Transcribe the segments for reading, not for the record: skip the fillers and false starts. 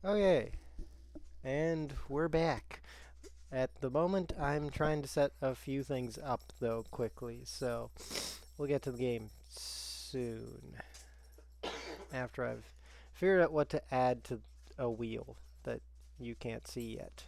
Okay, and we're back. At the moment, I'm trying to set a few things up, though, quickly, so we'll get to the game soon after I've figured out what to add to a wheel that you can't see yet.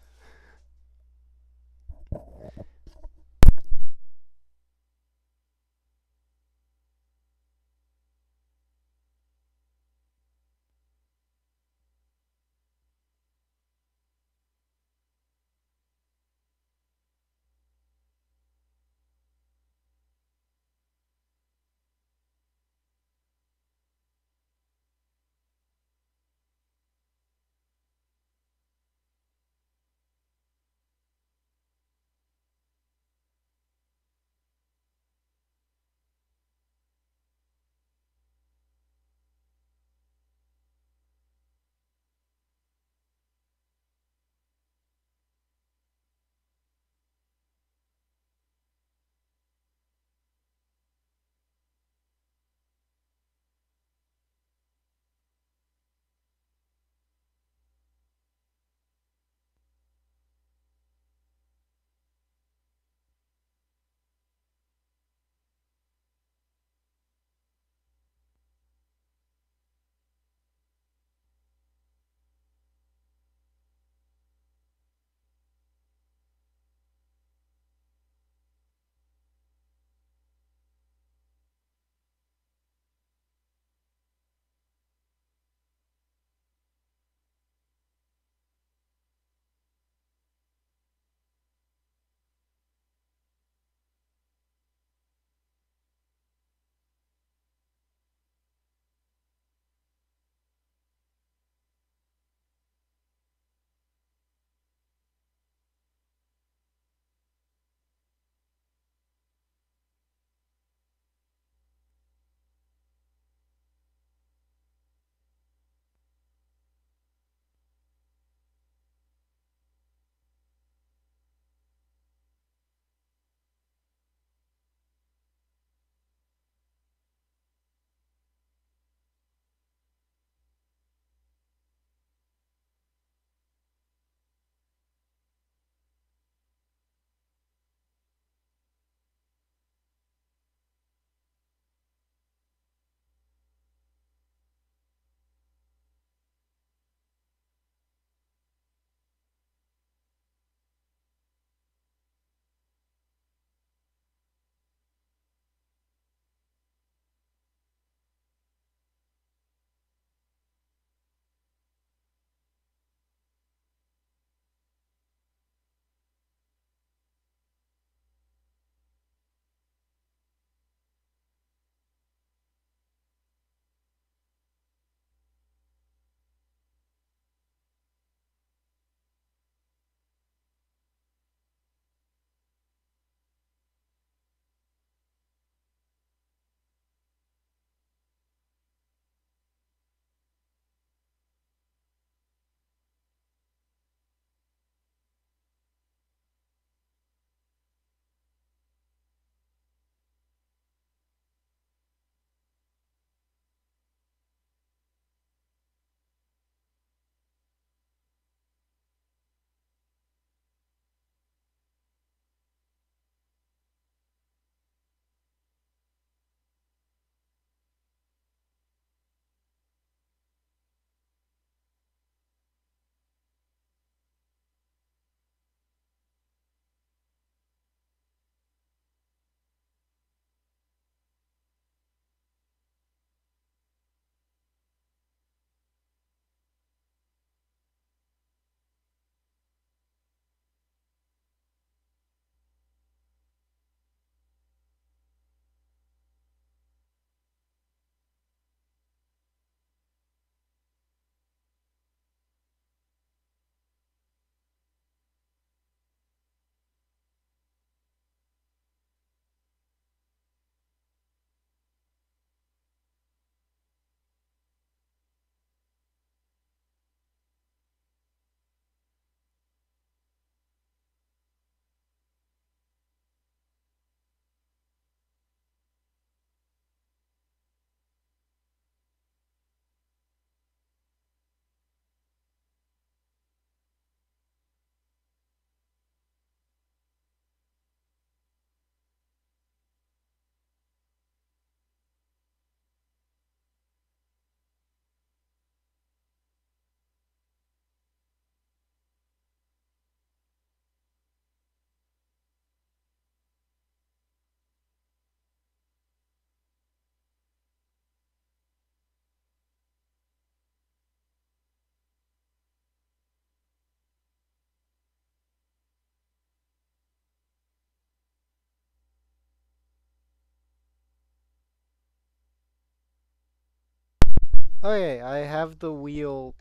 Okay, I have the wheel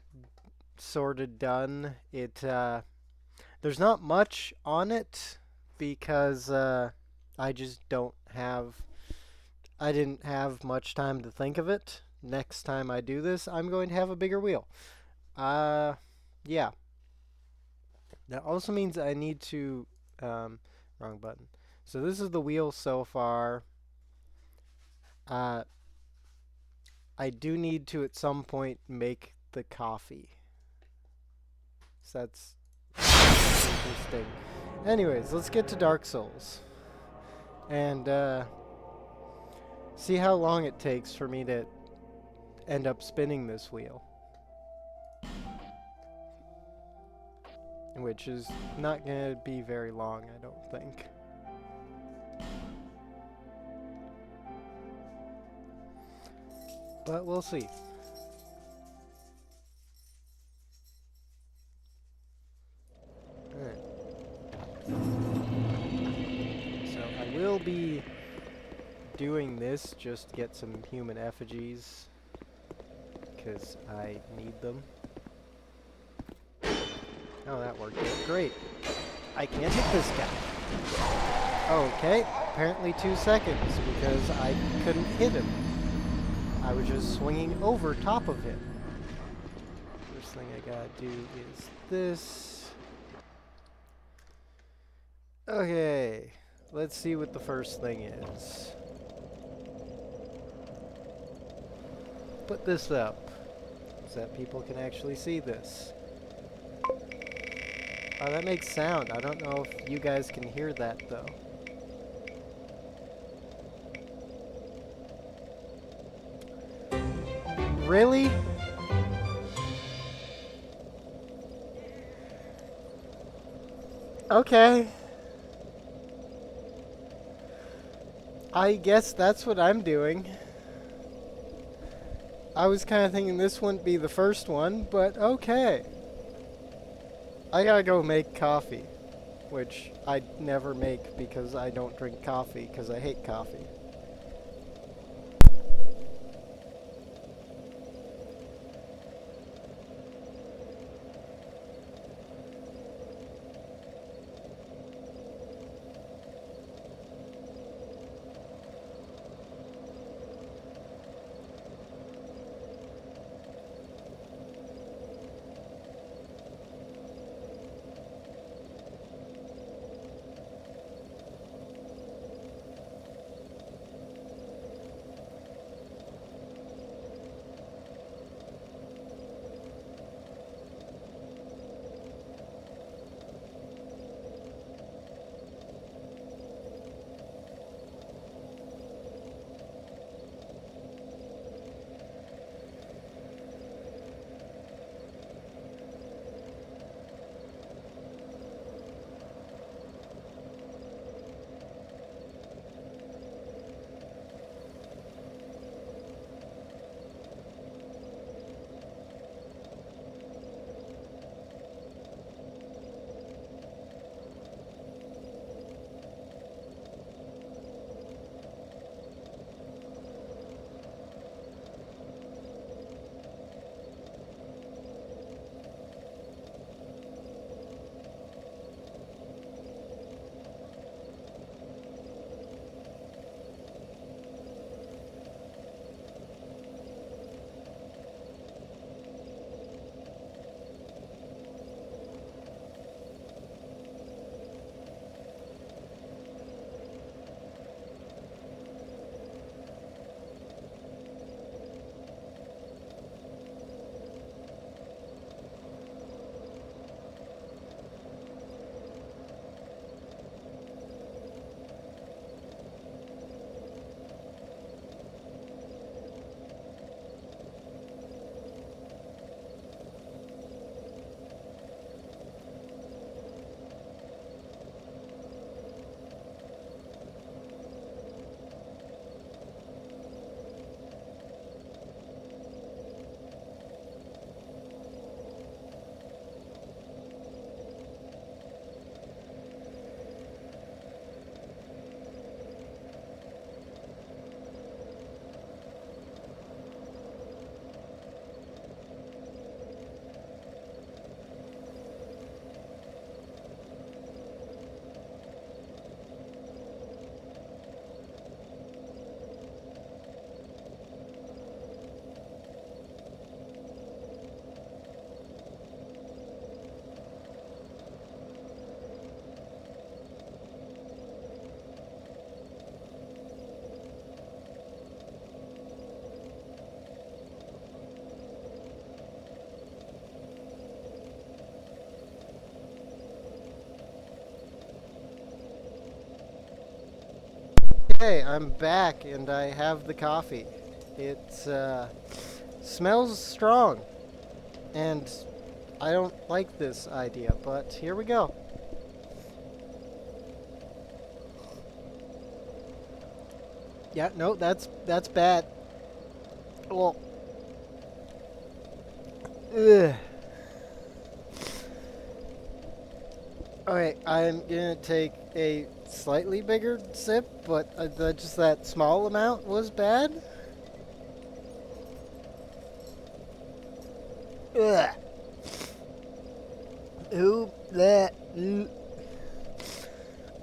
sorted done. There's not much on it because I just don't have I didn't have much time to think of it. Next time I do this, I'm going to have a bigger wheel. Uh, yeah. That also means I need to, wrong button. So this is the wheel so far. Uh, I do need to at some point make the coffee. So that's interesting. Anyways, let's get to Dark Souls. And, see how long it takes for me to end up spinning this wheel. Which is not going to be very long, I don't think. But we'll see. Alright. So I will be doing this just to get some human effigies, because I need them. Oh, that worked out great. I can't hit this guy. Okay, apparently 2 seconds, because I couldn't hit him. I was just swinging over top of him. First thing I gotta do is this. Okay, let's see what the first thing is. Put this up so that people can actually see this. Oh, that makes sound. I don't know if you guys can hear that, though. Really? Okay. I guess that's what I'm doing. I was kind of thinking this wouldn't be the first one, but okay. I gotta go make coffee, which I never make because I don't drink coffee because I hate coffee. Okay, I'm back and I have the coffee. It smells strong and I don't like this idea, but here we go. Yeah, no, that's bad. Well, ugh. Alright, I'm gonna take a slightly bigger sip, but just that small amount was bad. Ugh. Ooh, that.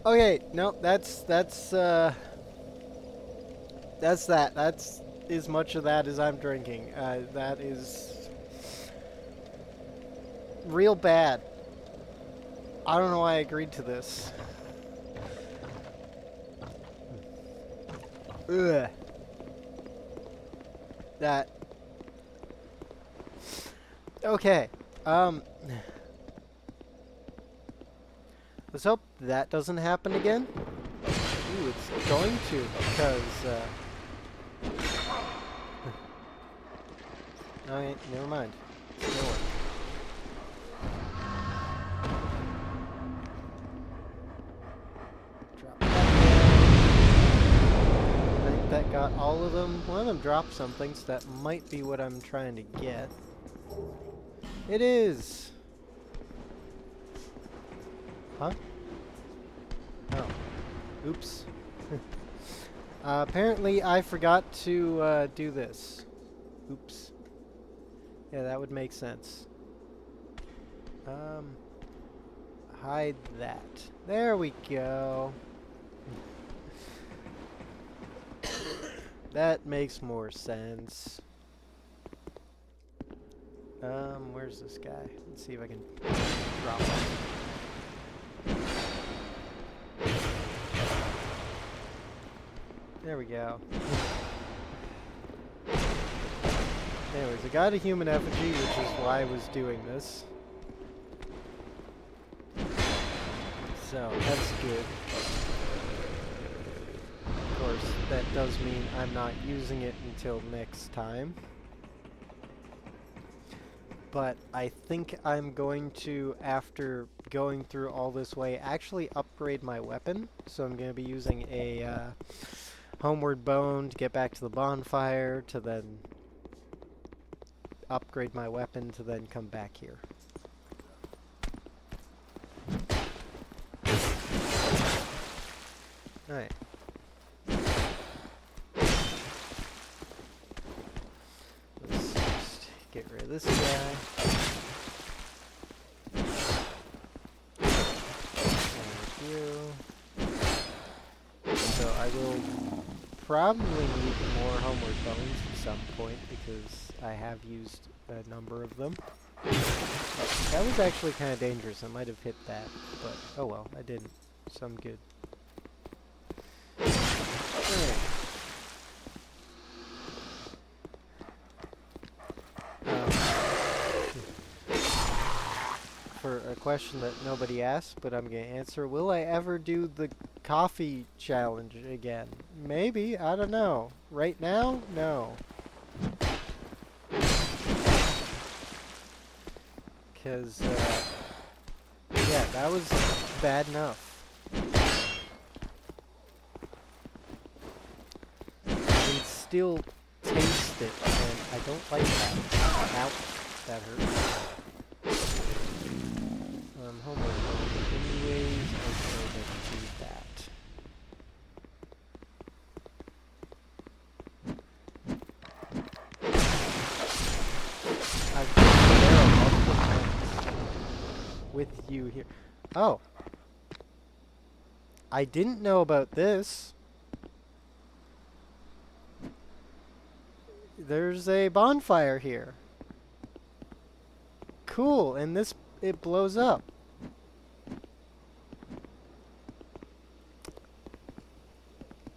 Okay, no, that's that. That's as much of that as I'm drinking. That is real bad. I don't know why I agreed to this. Ugh. That. Okay. Let's hope that doesn't happen again. Ooh, it's going to, because, Alright, never mind. Still work. Drop that there. I think that got all of them. One of them dropped something, so that might be what I'm trying to get. It is! Huh? Oh. Oops. Apparently I forgot to do this. Oops. Yeah, that would make sense. Hide that. There we go. That makes more sense. Where's this guy? Let's see if I can drop him. There we go. Anyways, I got a human effigy, which is why I was doing this. So, that's good. Of course, that does mean I'm not using it until next time. But I think I'm going to, after going through all this way, actually upgrade my weapon. So I'm going to be using a homeward bone to get back to the bonfire, to then upgrade my weapon, to then come back here. Alright. Let's just get rid of this guy. Thank you. So I will probably need more homeward bones at some point because I have used a number of them. That was actually kind of dangerous. I might have hit that, but oh well, I didn't. So I'm good. Alright. For a question that nobody asked, but I'm going to answer, will I ever do the coffee challenge again? Maybe, I don't know. Right now? No. Because, yeah, that was bad enough. I can still taste it, and I don't like that. Ouch, that hurt. Homeward bone. Anyways, I'll go ahead and do that. I've been there multiple times with you here. Oh. I didn't know about this. There's a bonfire here. Cool, and this, it blows up.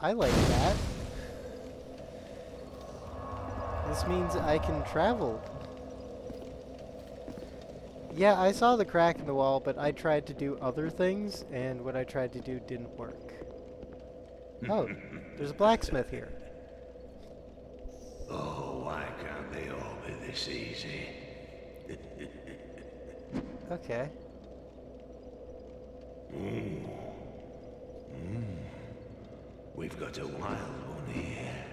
I like that. This means I can travel. Yeah, I saw the crack in the wall, but I tried to do other things, and what I tried to do didn't work. Oh, there's a blacksmith here. Oh, why can't they all be this easy? Okay. We've got a wild one here.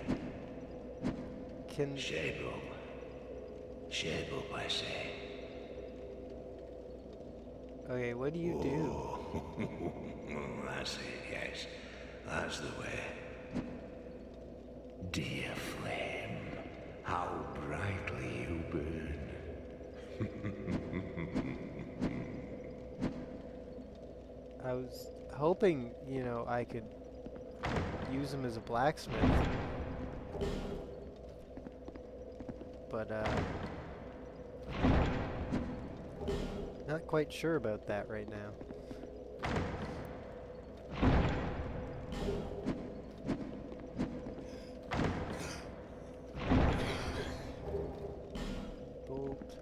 Can... Shape up. Shape up, I say. Okay, what do you do? That's it, yes. That's the way. Dear flame, how brightly you burn. I was hoping, you know, I could use him as a blacksmith. But, not quite sure about that right now. Bolt.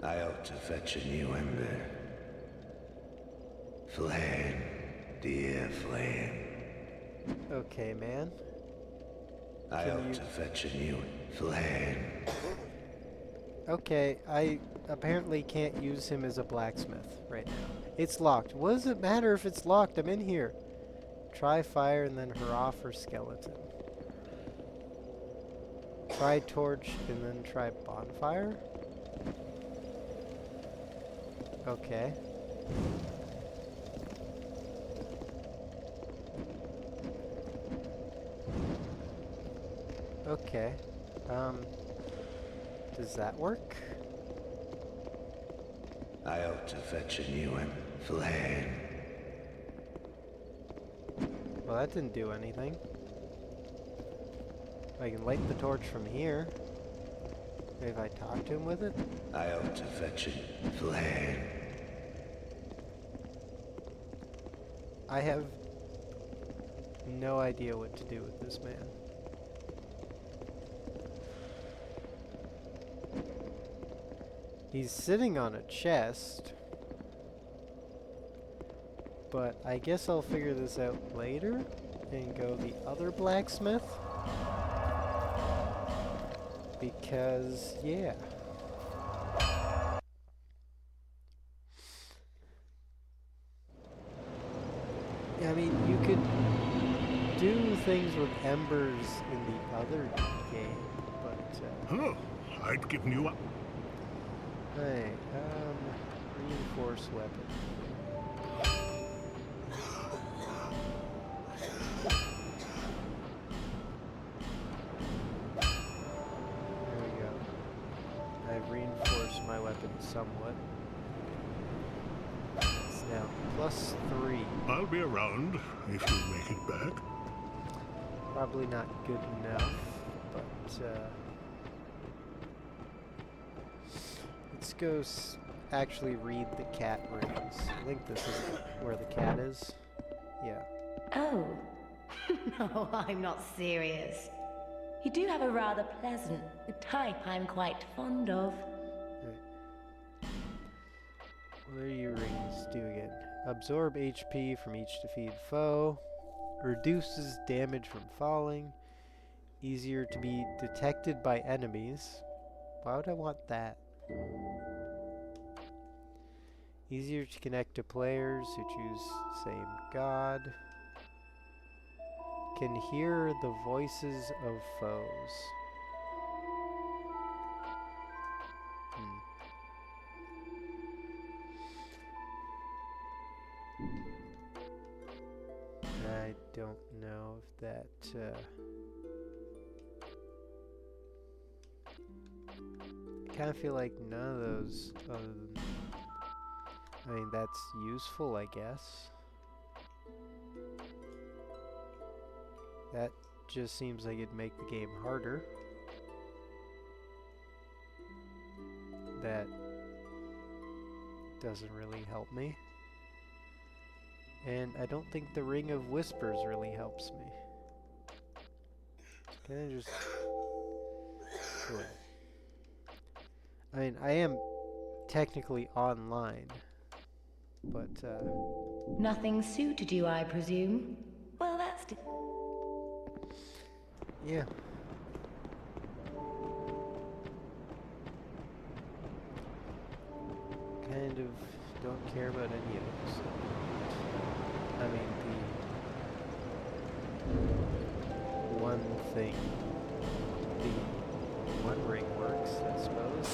I ought to fetch a new ember. Flame, dear flame. Okay, man. I Can ought you- to fetch a new flame. Okay, I apparently can't use him as a blacksmith right now. It's locked. What does it matter if it's locked? I'm in here. Try fire and then hurrah for skeleton. Try torch and then try bonfire? Okay. Okay. Does that work? I ought to fetch a new flame. Well, that didn't do anything. I can light the torch from here. Maybe if I talk to him with it? I ought to fetch a flame. I have no idea what to do with this man. He's sitting on a chest. But I guess I'll figure this out later and go the other blacksmith. Because, yeah. I mean, you could do things with embers in the other game, but, Oh, I'd given you up. hey, reinforce weapon. There we go. I've reinforced my weapon somewhat. It's now +3. I'll be around if you make it back. Probably not good enough, but let's go actually read the cat runes. I think this is where the cat is. Yeah. Oh, no, I'm not serious. You do have a rather pleasant, the type I'm quite fond of. What do your rings do again? Absorb HP from each defeated foe. Reduces damage from falling. Easier to be detected by enemies. Why would I want that? Easier to connect to players who choose same god. Can hear the voices of foes. I don't know if that, I kind of feel like none of those, I mean, that's useful, I guess. That just seems like it'd make the game harder. That doesn't really help me. And I don't think the Ring of Whispers really helps me. Can I just... Sure. I mean, I am technically online, but, Nothing suited you, I presume? Well, that's... Yeah. Kind of don't care about any of those. I mean, the one thing, the one ring works, I suppose.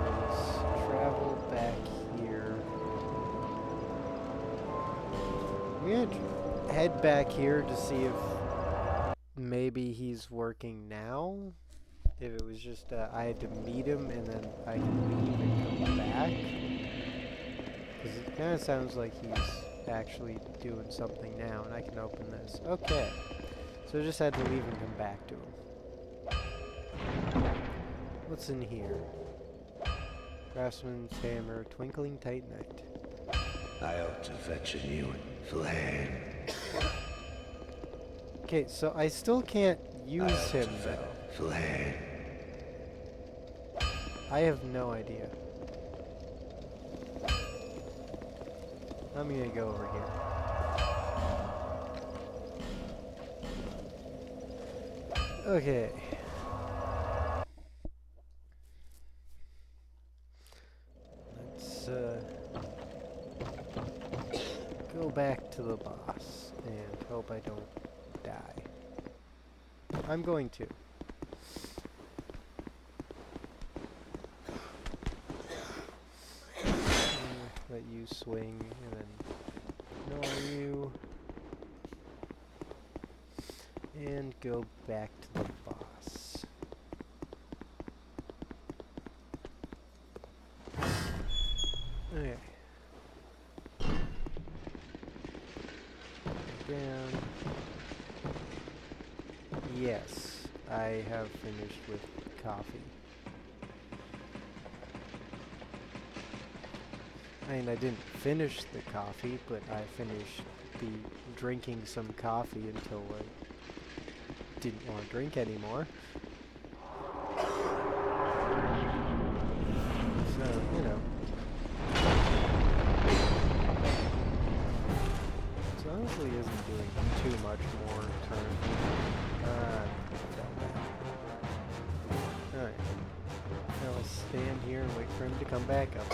Let's travel back here. I'm gonna head back here to see if maybe he's working now. If it was just I had to meet him and then I can leave and come back. Because it kind of sounds like he's actually doing something now, and I can open this. Okay. So I just had to leave and come back to him. What's in here? Craftsman's hammer, twinkling titanite. I ought to fetch a new one. Flame. Okay, so I still can't use him though. Flame. I have no idea. I'm gonna go over here. Okay. Let's go back to the boss and hope I don't die. I'm going to. Let you swing and then ignore you. And go back to the boss. Okay. Down. Yes, I have finished with coffee. I mean, I didn't finish the coffee, but I finished drinking some coffee until I didn't want to drink anymore. So, you know. So honestly isn't doing too much more currently. Alright. Now I'll stand here and wait for him to come back up.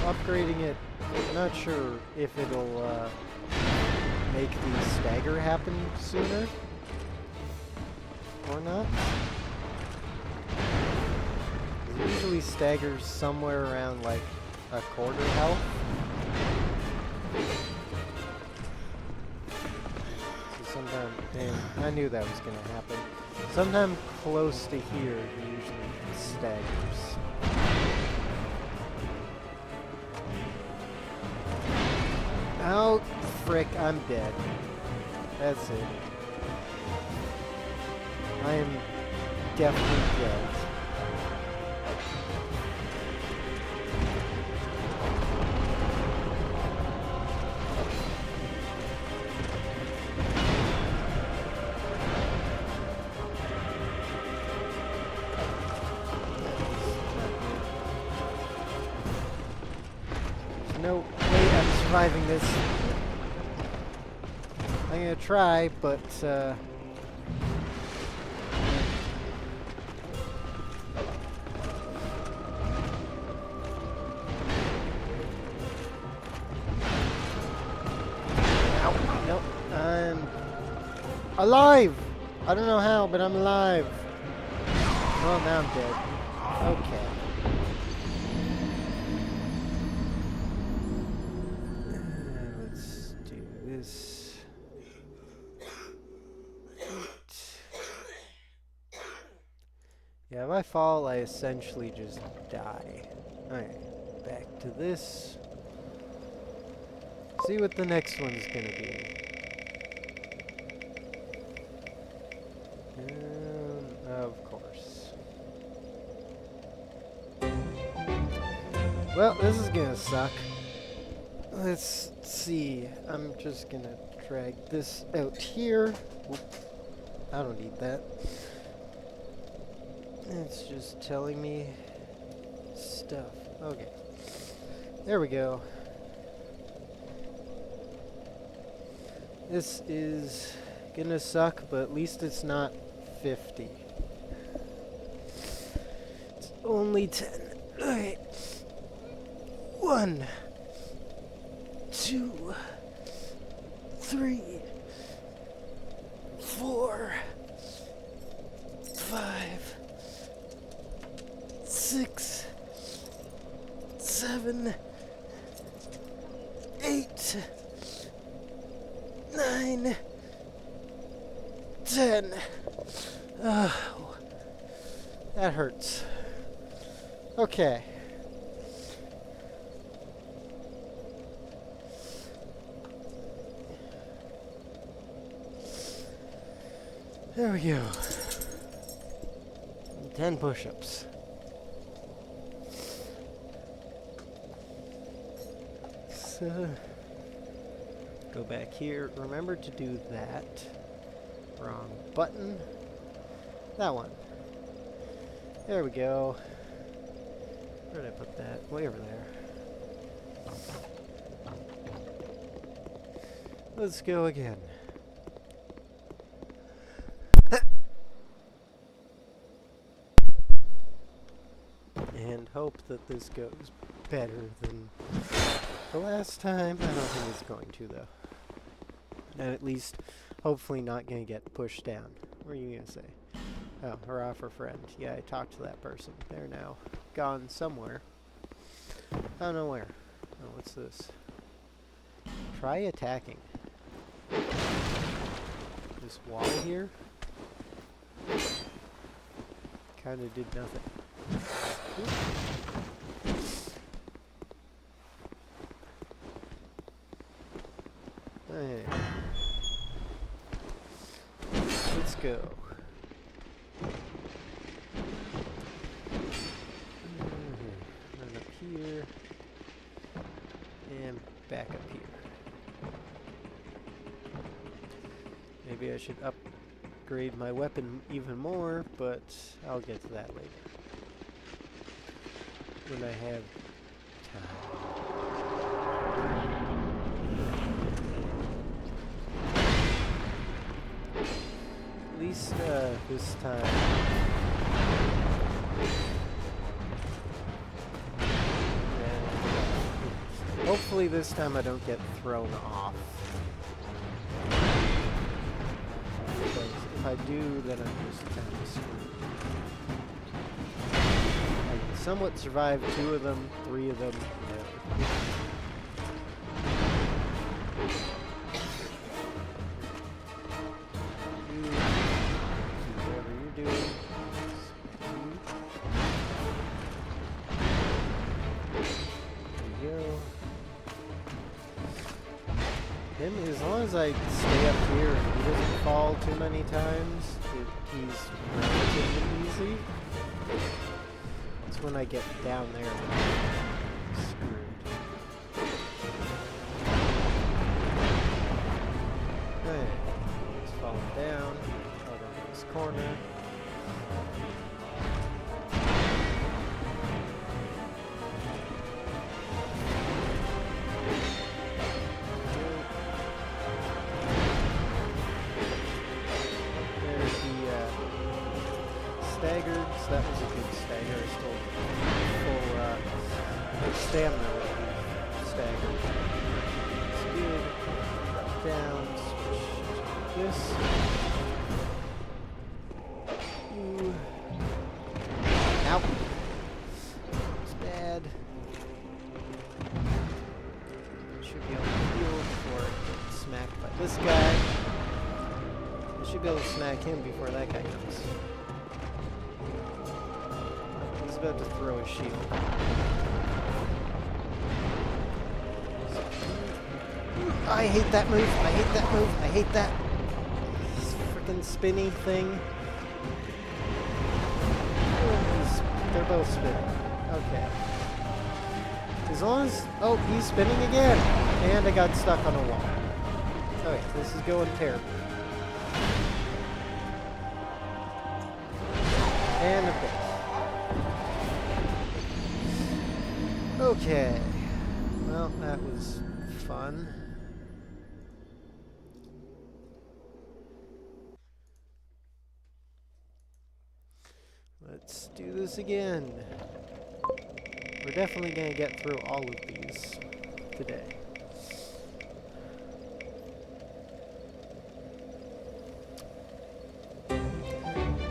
Upgrading it, I'm not sure if it'll make the stagger happen sooner or not. It usually staggers somewhere around like a quarter health. So sometime, and I knew that was going to happen. Sometime close to here, he usually staggers. Oh, frick, I'm dead. That's it. I am definitely dead. No way I'm surviving this. I'm gonna try, but nope, I'm alive! I don't know how, but I'm alive. Well, now I'm dead. Okay. Let's do this. Yeah, if I fall, I essentially just die. Alright, back to this. See what the next one's gonna be. Of course. Well, this is gonna suck. Let's see. I'm just gonna drag this out here. Oop. I don't need that. It's just telling me stuff. Okay. There we go. This is gonna suck, but at least it's not 50. It's only 10. Okay. 1, 2, 3, 4, 5, 6, 7, 8, 9, 10. That hurts. Okay. There we go. 10 push-ups. So, go back here. Remember to do that. Wrong button. That one. There we go. Where did I put that? Way over there. Let's go again. And hope that this goes better than the last time. I don't think it's going to, though. And at least, hopefully not going to get pushed down. What are you going to say? Oh, hurrah for friend. Yeah, I talked to that person. They're now gone somewhere. I don't know where. Oh, what's this? Try attacking. This wall here kind of did nothing. Hey. Let's go. Run up here and back up here. Maybe I should upgrade my weapon even more, but I'll get to that later. When I have time. At least this time. And hopefully this time I don't get thrown off. Because if I do, then I'm just kind of screwed. I can somewhat survive 2 of them, 3 of them. Yeah. Whatever you're doing. There you go. Him, as long as I stay up here and he doesn't fall too many times, he's relatively easy. It's when I get down there that I'm screwed. Hey, he's falling down. Out of this corner. There's the staggered, so that was a good stagger. I still full stamina staggered. It's good. Drop down, switch to this. Ooh. Ow. It's bad. Should be able to heal before I get smacked by this guy. I should be able to smack him before that guy comes. He's about to throw his shield. I hate that move. I hate that move. I hate that. This freaking spinny thing. They're both spinning. Okay. As long as... Oh, he's spinning again! And I got stuck on a wall. Okay, this is going terrible. And a bit. Okay. Well, that was fun. Let's do this again. We're definitely going to get through all of these today.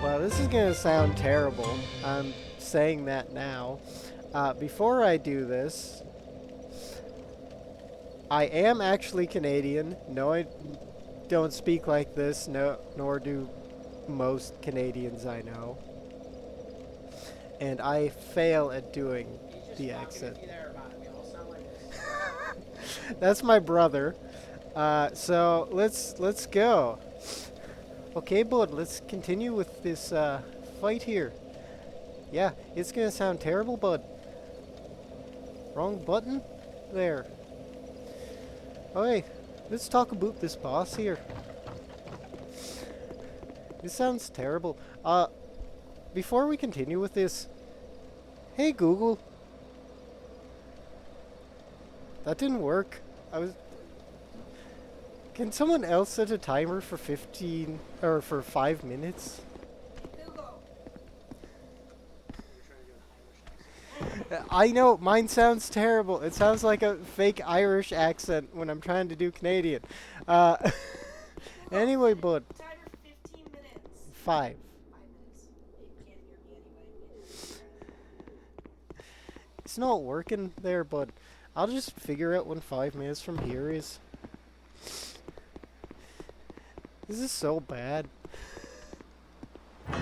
Well, this is going to sound terrible. I'm saying that now. Before I do this, I am actually Canadian. No, I don't speak like this, nor do most Canadians I know. And I fail at doing the accent. That's my brother. So let's go. Okay, bud, let's continue with this fight here. Yeah, it's gonna sound terrible, bud. Wrong button? There. Okay, let's talk about this boss here. This sounds terrible. Before we continue with this, hey Google. That didn't work. Can someone else set a timer for 15 or for 5 minutes? I know, mine sounds terrible. It sounds like a fake Irish accent when I'm trying to do Canadian. Anyway, bud. Timer for 15 minutes. 5. 5 minutes. You can't hear me anyway. It's not working there, bud. I'll just figure out when 5 minutes from here is. This is so bad. I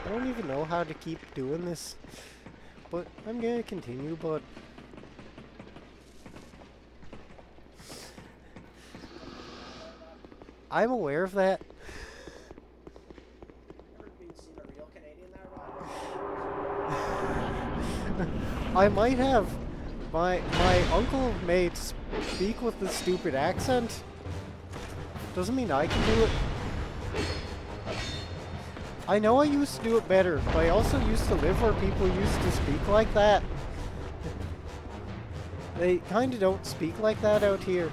don't even know how to keep doing this, but I'm gonna continue, but I'm aware of that. I might have. My uncle may speak with this stupid accent. Doesn't mean I can do it. I know I used to do it better, but I also used to live where people used to speak like that. They kind of don't speak like that out here.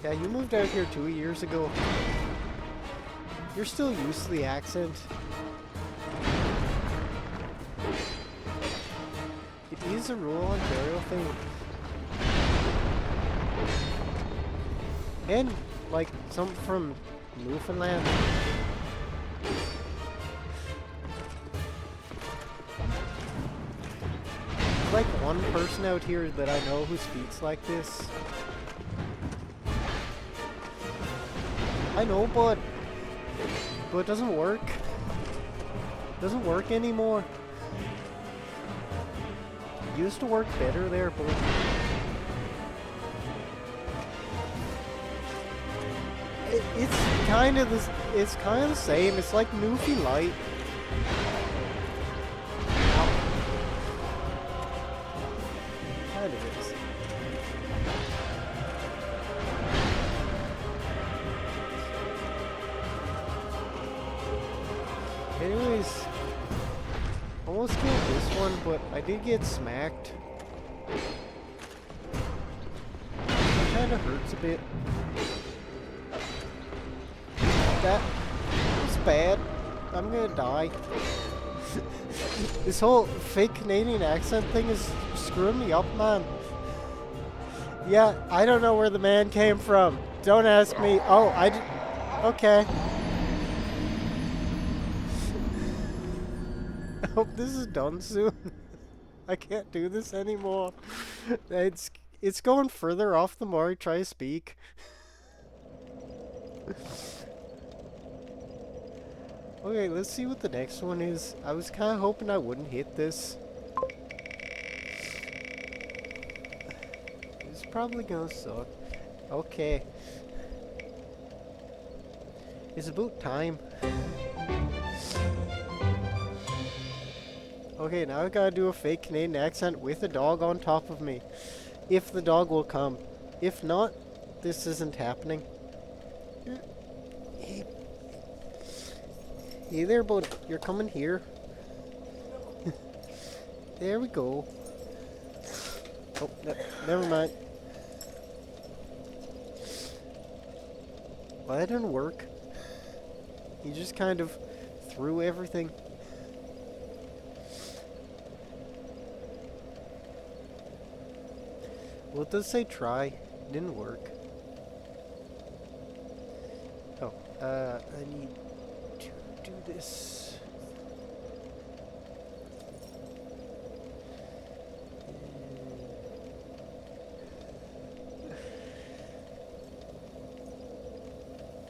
Yeah, you moved out here 2 years ago. You're still used to the accent. It is a rural Ontario thing. And, like, some from Newfoundland. There's like one person out here that I know who speaks like this. I know, but it doesn't work. It doesn't work anymore. It used to work better there, but it's kind of this. It's kind of the same. It's like Newfie Light. Kind of is. Anyways, almost killed this one, but I did get smacked. It kind of hurts a bit. That was bad. I'm gonna die. This whole fake Canadian accent thing is screwing me up, man. Yeah, I don't know where the man came from. Don't ask me. Oh, okay. I hope this is done soon. I can't do this anymore. It's going further off the more I try to speak. Okay, let's see what the next one is. I was kind of hoping I wouldn't hit this. probably gonna suck. Okay. It's about time. Okay, now I gotta do a fake Canadian accent with a dog on top of me. If the dog will come. If not, this isn't happening. Hey, hey there, bud. You're coming here. There we go. Oh, never mind. Well, that didn't work. He just kind of threw everything. Well, it does say try. It didn't work. Oh, I need to do this.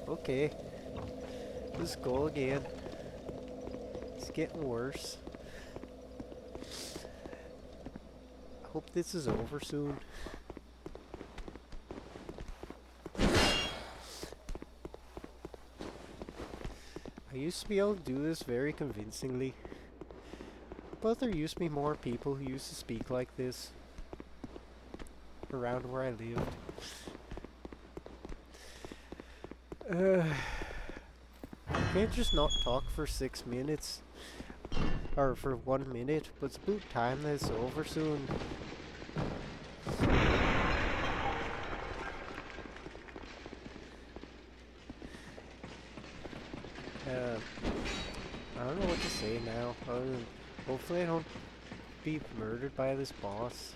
Okay. Let's go again. It's getting worse. I hope this is over soon. I used to be able to do this very convincingly, but there used to be more people who used to speak like this around where I lived. Can't just not talk for 6 minutes, or for 1 minute, but it's about time that it's over soon. I don't know what to say now, other than hopefully I don't be murdered by this boss.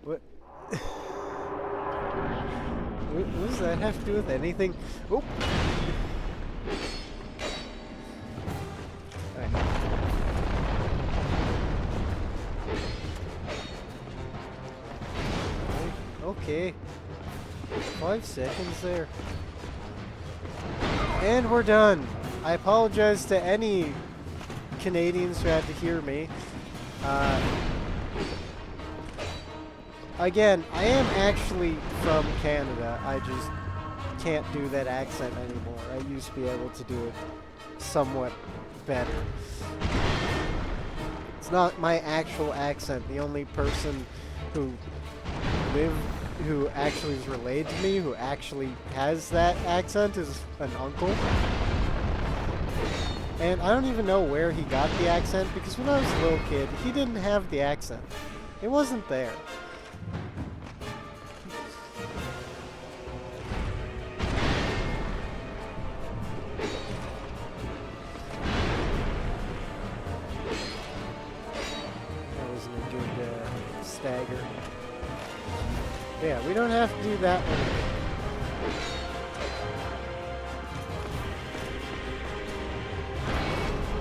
What? What does that have to do with anything? Oh! Okay. 5 seconds there. And we're done. I apologize to any Canadians who had to hear me. Again, I am actually from Canada. I just can't do that accent anymore. I used to be able to do it somewhat better. It's not my actual accent. The only person who actually is related to me, who actually has that accent, is an uncle. And I don't even know where he got the accent, because when I was a little kid, he didn't have the accent. It wasn't there. That wasn't a good stagger. Yeah, we don't have to do that one.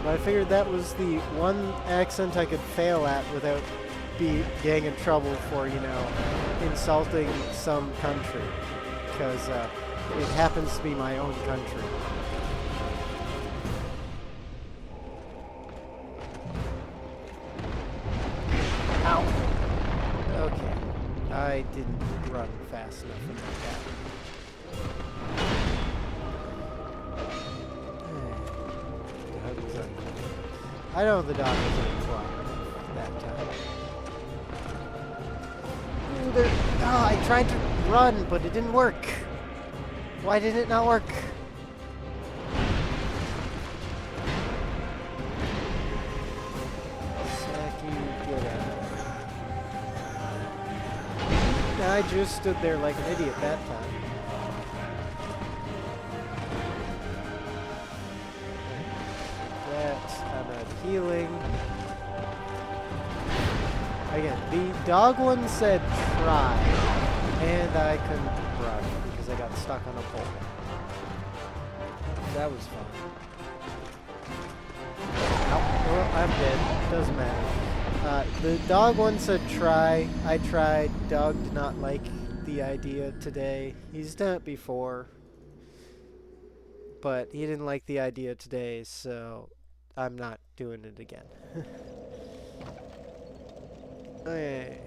But I figured that was the one accent I could fail at without getting in trouble for, you know, insulting some country. Because it happens to be my own country. Ow! Okay. I didn't run fast enough in that. I know the dog was in the clock that time. Ooh, I tried to run, but it didn't work. Why did it not work? Saki, get out. I just stood there like an idiot that time. I'm not healing. Again, the dog one said try, and I couldn't run because I got stuck on a pole. That was fun. Oh, well, I'm dead. Doesn't matter. The dog one said try. I tried. Dog did not like the idea today. He's done it before, but he didn't like the idea today, so I'm not doing it again. Okay.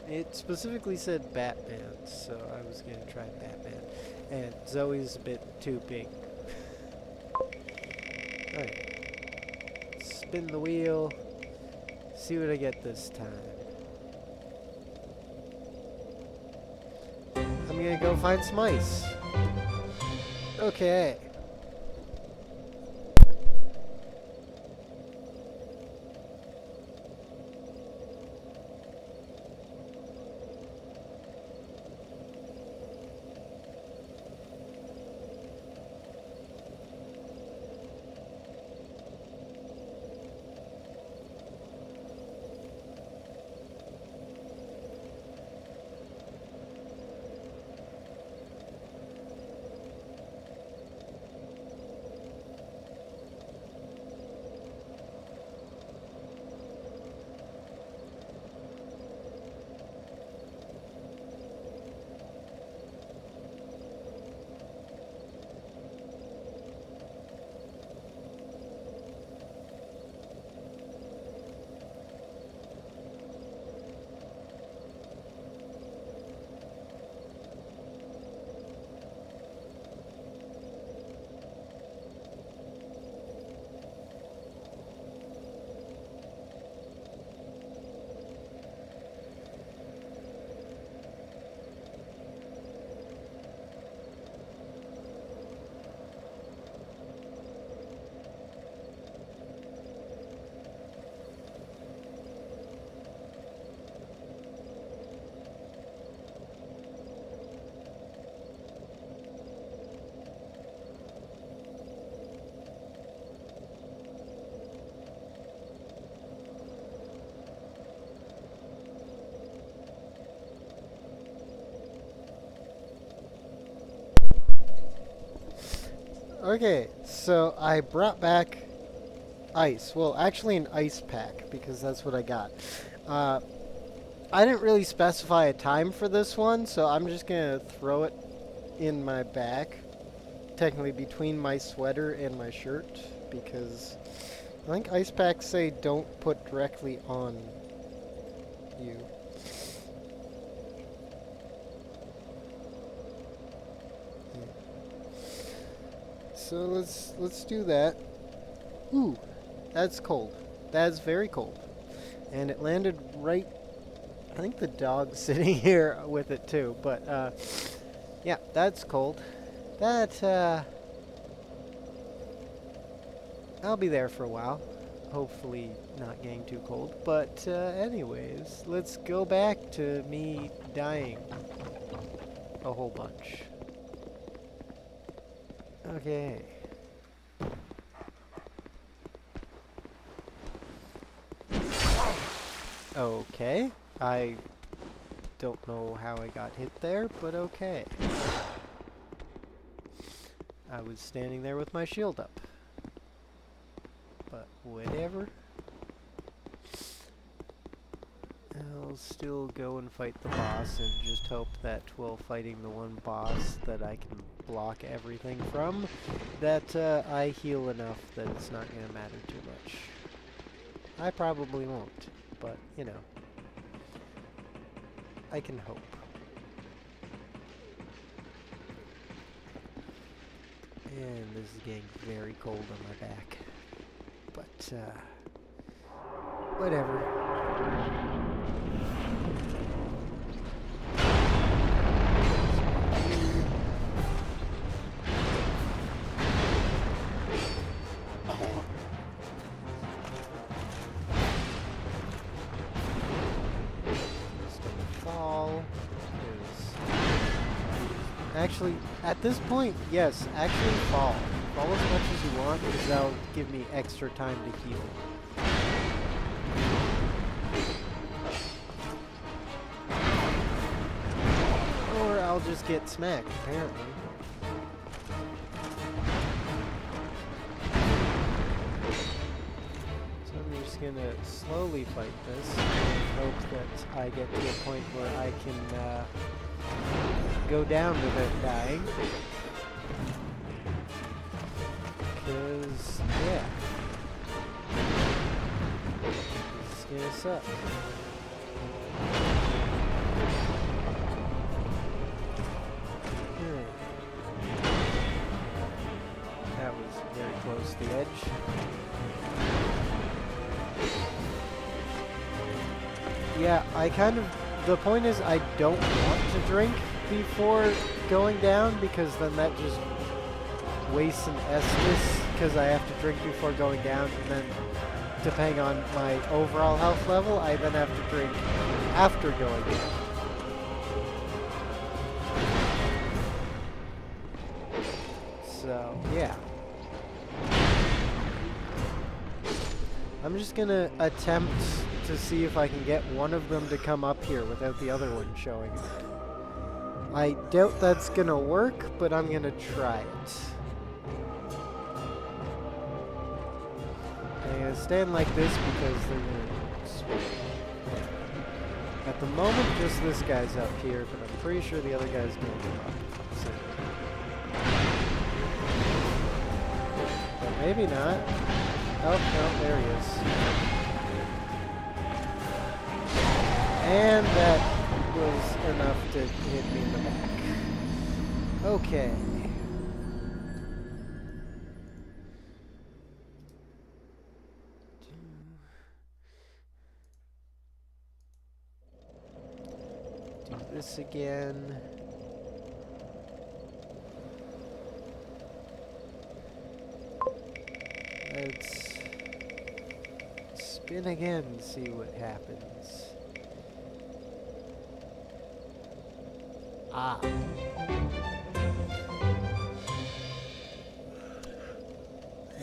It specifically said Batman, so I was gonna try Batman. And Zoe's a bit too big. Alright. Spin the wheel. See what I get this time. I'm gonna go find some ice. Okay. Okay, so I brought back ice. Well, actually an ice pack, because that's what I got. I didn't really specify a time for this one, so I'm just going to throw it in my back. Technically between my sweater and my shirt, because I think ice packs say don't put directly on you. So let's do that. Ooh, that's cold. That's very cold. And it landed right, I think the dog's sitting here with it too, but yeah, that's cold. That I'll be there for a while. Hopefully not getting too cold. But anyways, let's go back to me dying a whole bunch. Okay. Okay. I don't know how I got hit there, but okay. I was standing there with my shield up. But whatever. I'll still go and fight the boss and just hope that while fighting the one boss that I can block everything from, that I heal enough that it's not going to matter too much. I probably won't, but, you know, I can hope. And this is getting very cold on my back. But, whatever. Actually, at this point, yes, actually fall. Fall as much as you want, because that'll give me extra time to heal. Or I'll just get smacked, apparently. So I'm just gonna slowly fight this, and hope that I get to a point where I can, go down without dying. Because, yeah. gonna suck. That was very close to the edge. Yeah, the point is I don't want to drink before going down because then that just wastes an Estus because I have to drink before going down, and then depending on my overall health level, I then have to drink after going down. So, yeah. I'm just gonna attempt to see if I can get one of them to come up here without the other one showing up. I doubt that's gonna work, but I'm gonna try it. I'm gonna stand like this because they're gonna swim. At the moment, just this guy's up here, but I'm pretty sure the other guy's gonna come up. So. But maybe not. Oh, no, there he is. And that was enough to hit me in the back. Okay. Do this again. Let's spin again and see what happens. Ah.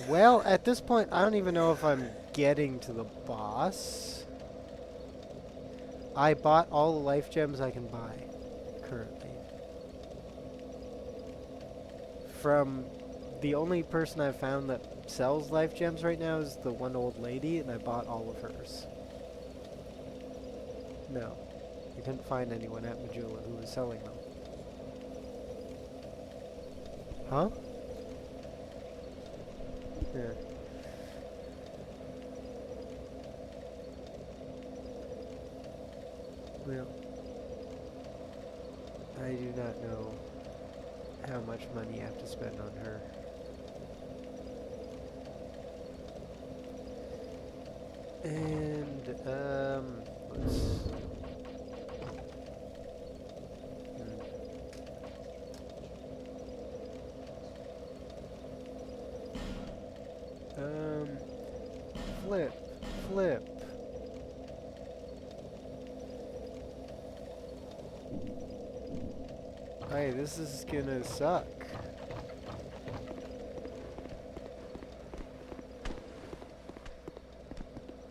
Well, at this point, I don't even know if I'm getting to the boss. I bought all the life gems I can buy, currently. From the only person I've found that sells life gems right now is the one old lady, and I bought all of hers. No. I couldn't find anyone at Majula who was selling them. Huh? Yeah. Well, I do not know how much money you have to spend on her. And, let's... Flip. Hey, this is gonna suck.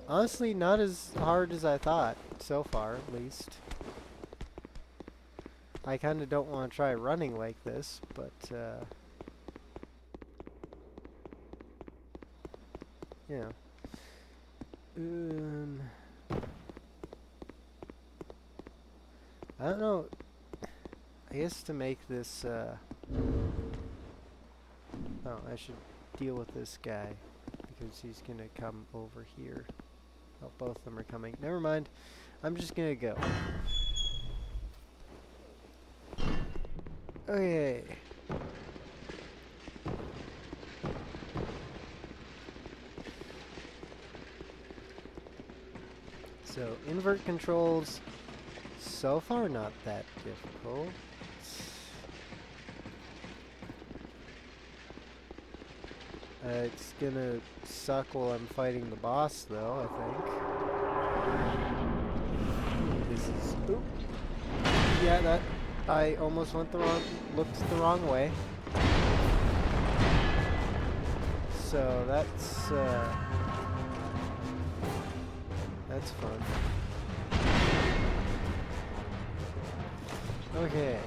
Honestly, not as hard as I thought, so far, at least. I kinda don't want to try running like this, but, yeah. I don't know. I guess to make this, oh, I should deal with this guy, because he's gonna come over here. Oh, both of them are coming. Never mind. I'm just gonna go. Okay. So, invert controls, so far not that difficult. It's gonna suck while I'm fighting the boss, though, I think. This is... Oop. Yeah, that... I almost looked the wrong way. So, that's fun. Okay.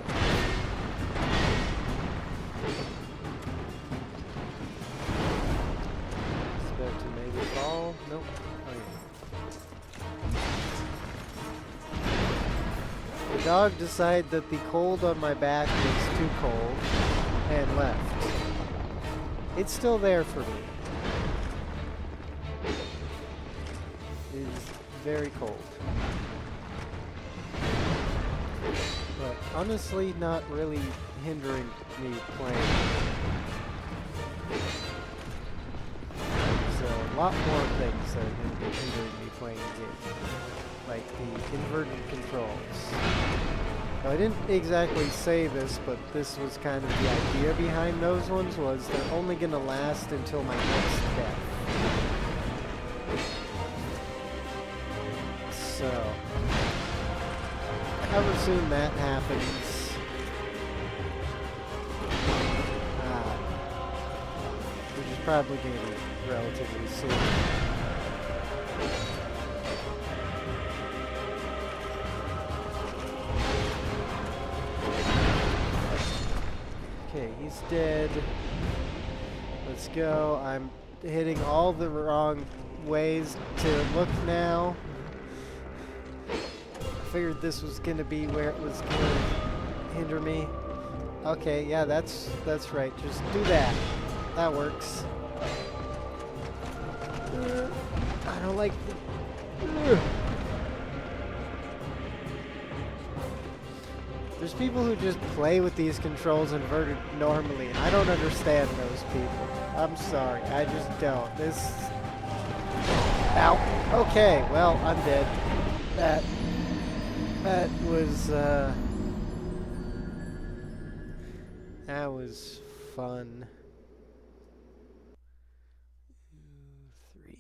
It's about to maybe fall. Nope. Okay. The dog decided that the cold on my back was too cold and left. It's still there for me. Is very cold. But honestly, not really hindering me playing. There's a lot more things that are going to be hindering me playing the game. Like the inverted controls. Now, I didn't exactly say this, but this was kind of the idea behind those ones, was they're only going to last until my next death. So, however soon that happens, which is probably going to be relatively soon. Okay, he's dead. Let's go. I'm hitting all the wrong ways to look now. I figured this was gonna be where it was gonna hinder me. Okay, yeah, that's right. Just do that. That works. I don't like the... There's people who just play with these controls inverted normally, and I don't understand those people. I'm sorry, I just don't. This... Ow. Okay, well, I'm dead. That was fun. 2, 3.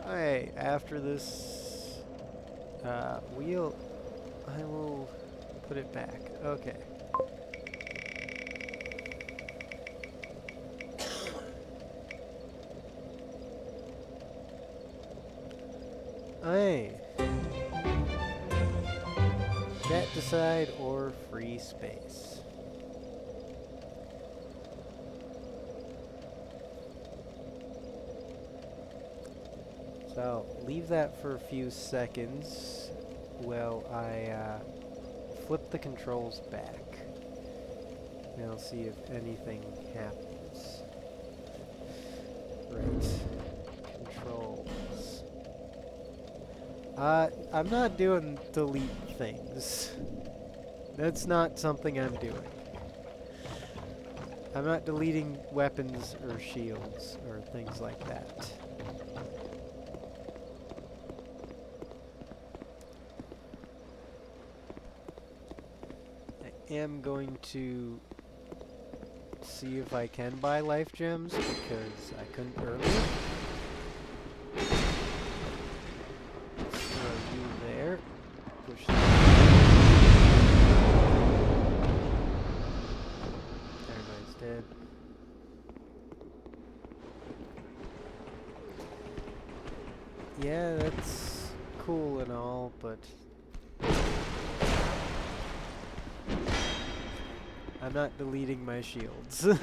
Alright, after this wheel, I will put it back. Okay. Hey. Chat decide or free space. So, leave that for a few seconds while I flip the controls back. And I'll see if anything happens. Right. Controls. I'm not doing delete things. That's not something I'm doing. I'm not deleting weapons or shields or things like that. I am going to see if I can buy life gems because I couldn't earlier. Throw you there. Push that. Everybody's dead. Yeah, that's cool and all, but I'm not deleting my shields. Very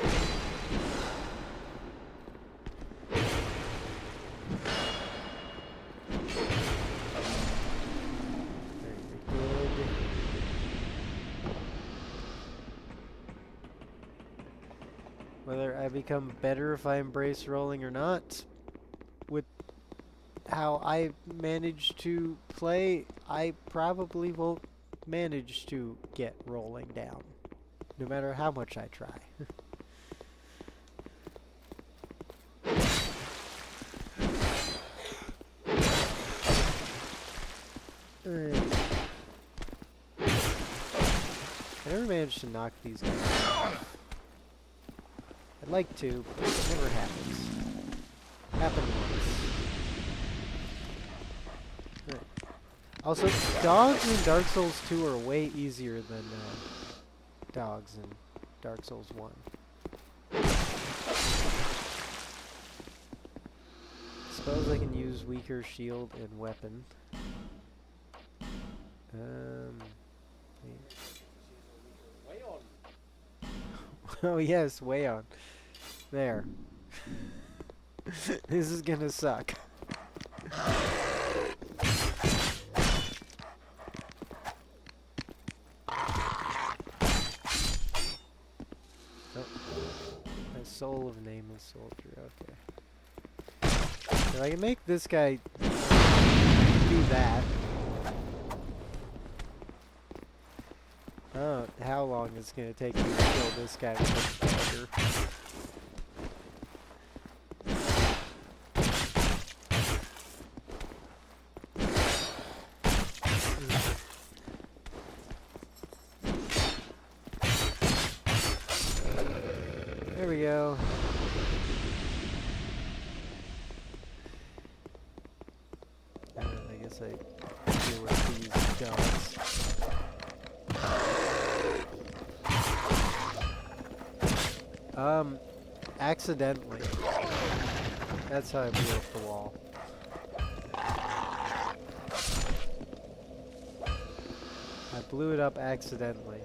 good. Whether I become better if I embrace rolling or not, with how I manage to play, I probably won't manage to get rolling down. No matter how much I try. I never managed to knock these guys off. I'd like to, but it never happens. Happened once. Right. Also, dogs in Dark Souls 2 are way easier than dogs in Dark Souls 1. Suppose I can use weaker shield and weapon. Oh yes, way on. There. This is gonna suck. Soul of Nameless Soldier, okay. If I can make this guy do that. Oh, how long is it going to take me to kill this guy with the dagger? There we go. I guess I deal with these guys. Accidentally. That's how I blew up the wall. I blew it up accidentally.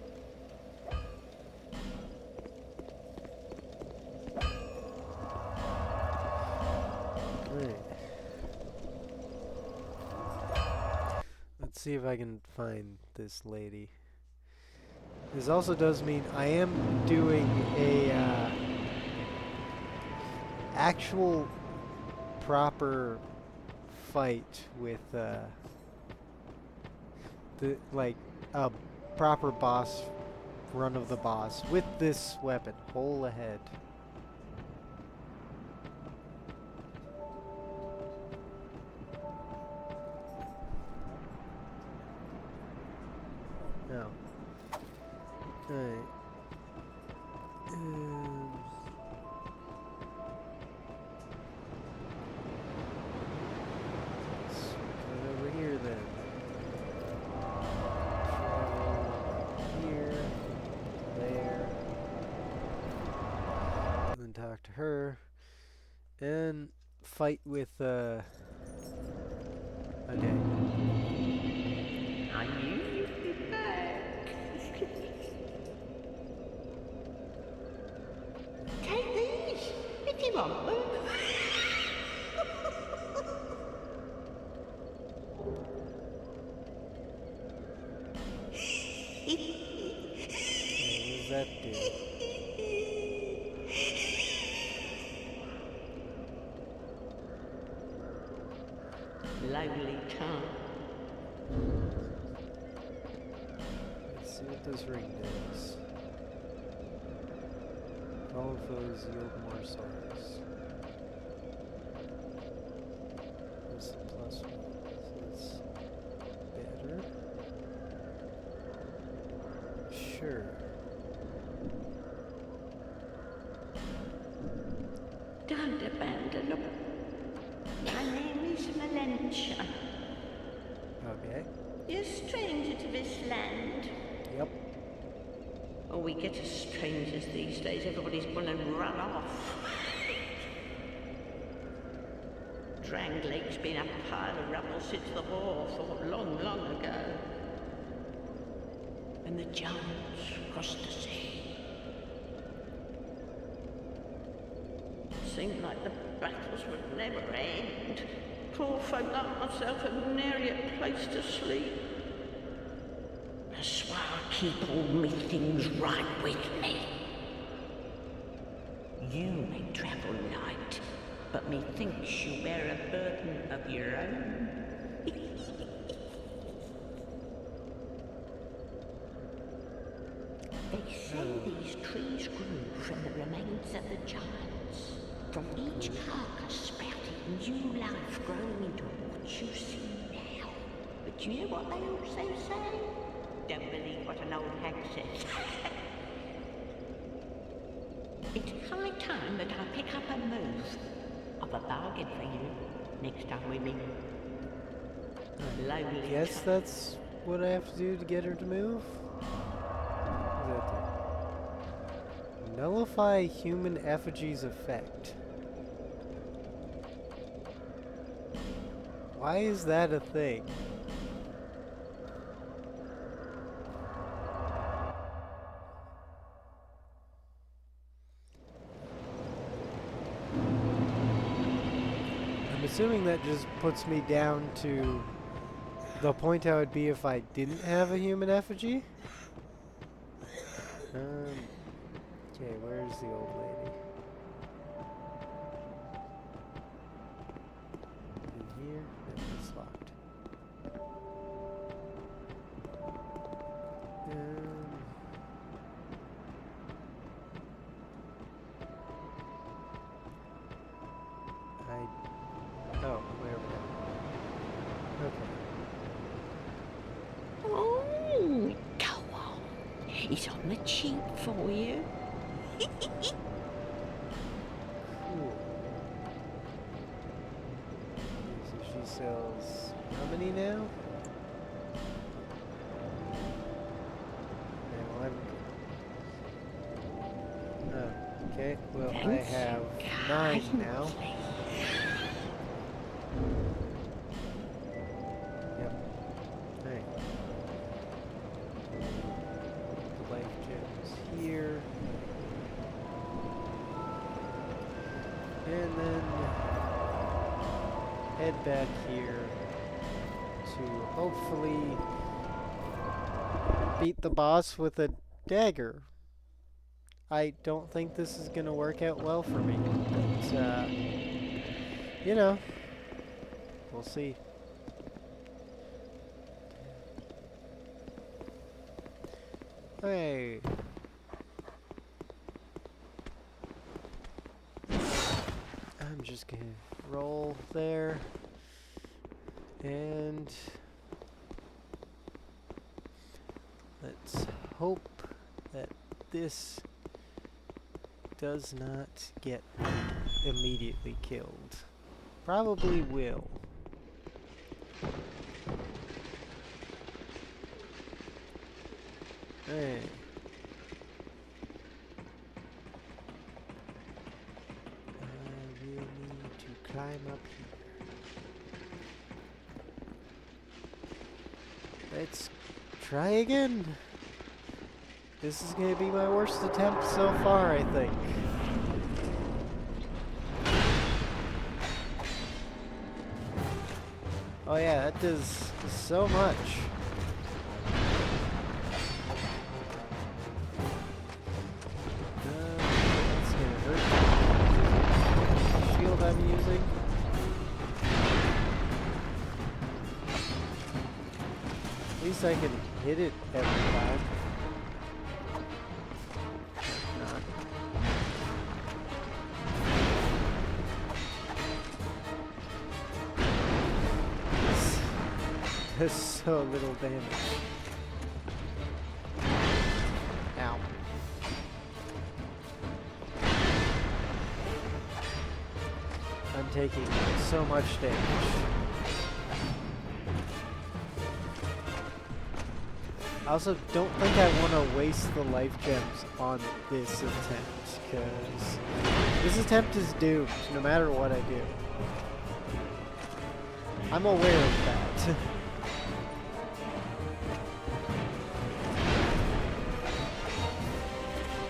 Right. Let's see if I can find this lady. This also does mean I am doing a actual proper fight with the like a proper boss run of the boss with this weapon. Hole ahead. No. Alright. Let's put it over here then. Travel here, there. And then talk to her. And fight with okay. I knew you'd be back. Take these, if you want them. What does that do? Lonely time. Let's see what this ring does. All foes yield more souls. This plus one. This is better. Sure. Don't abandon them. My name is Melentia. Okay. You're a stranger to this land. Yep. Oh, we get as strangers these days. Everybody's gone and run off. Drang Lake's been a pile of rubble since the war fought long, long ago. And the giants crossed the sea. It seemed like the battles would never end. Poor folk like myself had nary a place to sleep. I swear I'll keep all me things right with me. You may travel light, but methinks you bear a burden of your own. They say these trees grew from the remains of the giants. From each carcass sprouted new life growing into what you see now. But you know what they also say? Don't believe what an old hag says. It's high time that I pick up a move. I've a bargain for you next time we meet. Lonely Guess time. that's what I have to do to get her to move? What does that do? Nullify human effigy's effect. Why is that a thing? I'm assuming that just puts me down to the point I would be if I didn't have a human effigy. Okay, where's the old lady? It's on the cheap for you. Cool. So she sells how many now? Okay, well, I have 9 now. Yep. Alright. Life gems here. And then head back here to hopefully beat the boss with a dagger. I don't think this is going to work out well for me, but, you know, we'll see. Okay. I'm just going to roll there, and let's hope that this does not get immediately killed. Probably will. Hey. I will need to climb up here. Let's try again. This is going to be my worst attempt so far, I think. Oh yeah, that does so much. That's going to hurt. Shield I'm using. At least I can hit it every time. Does so little damage. Ow. I'm taking so much damage. I also don't think I want to waste the life gems on this attempt, because this attempt is doomed no matter what I do. I'm aware of that.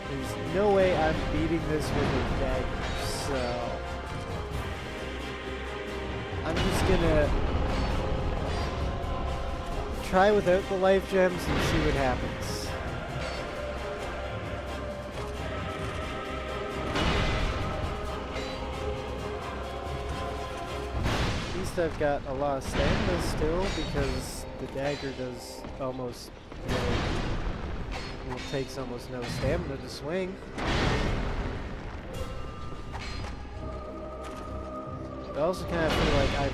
There's no way I'm beating this with a dagger, so I'm just gonna try without the life gems and see what happens. At least I've got a lot of stamina still, because the dagger does almost takes almost no stamina to swing. I also kind of feel like I'm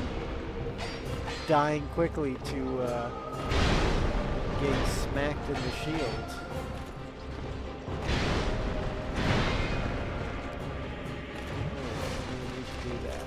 dying quickly to getting smacked in the shield. I need to do that.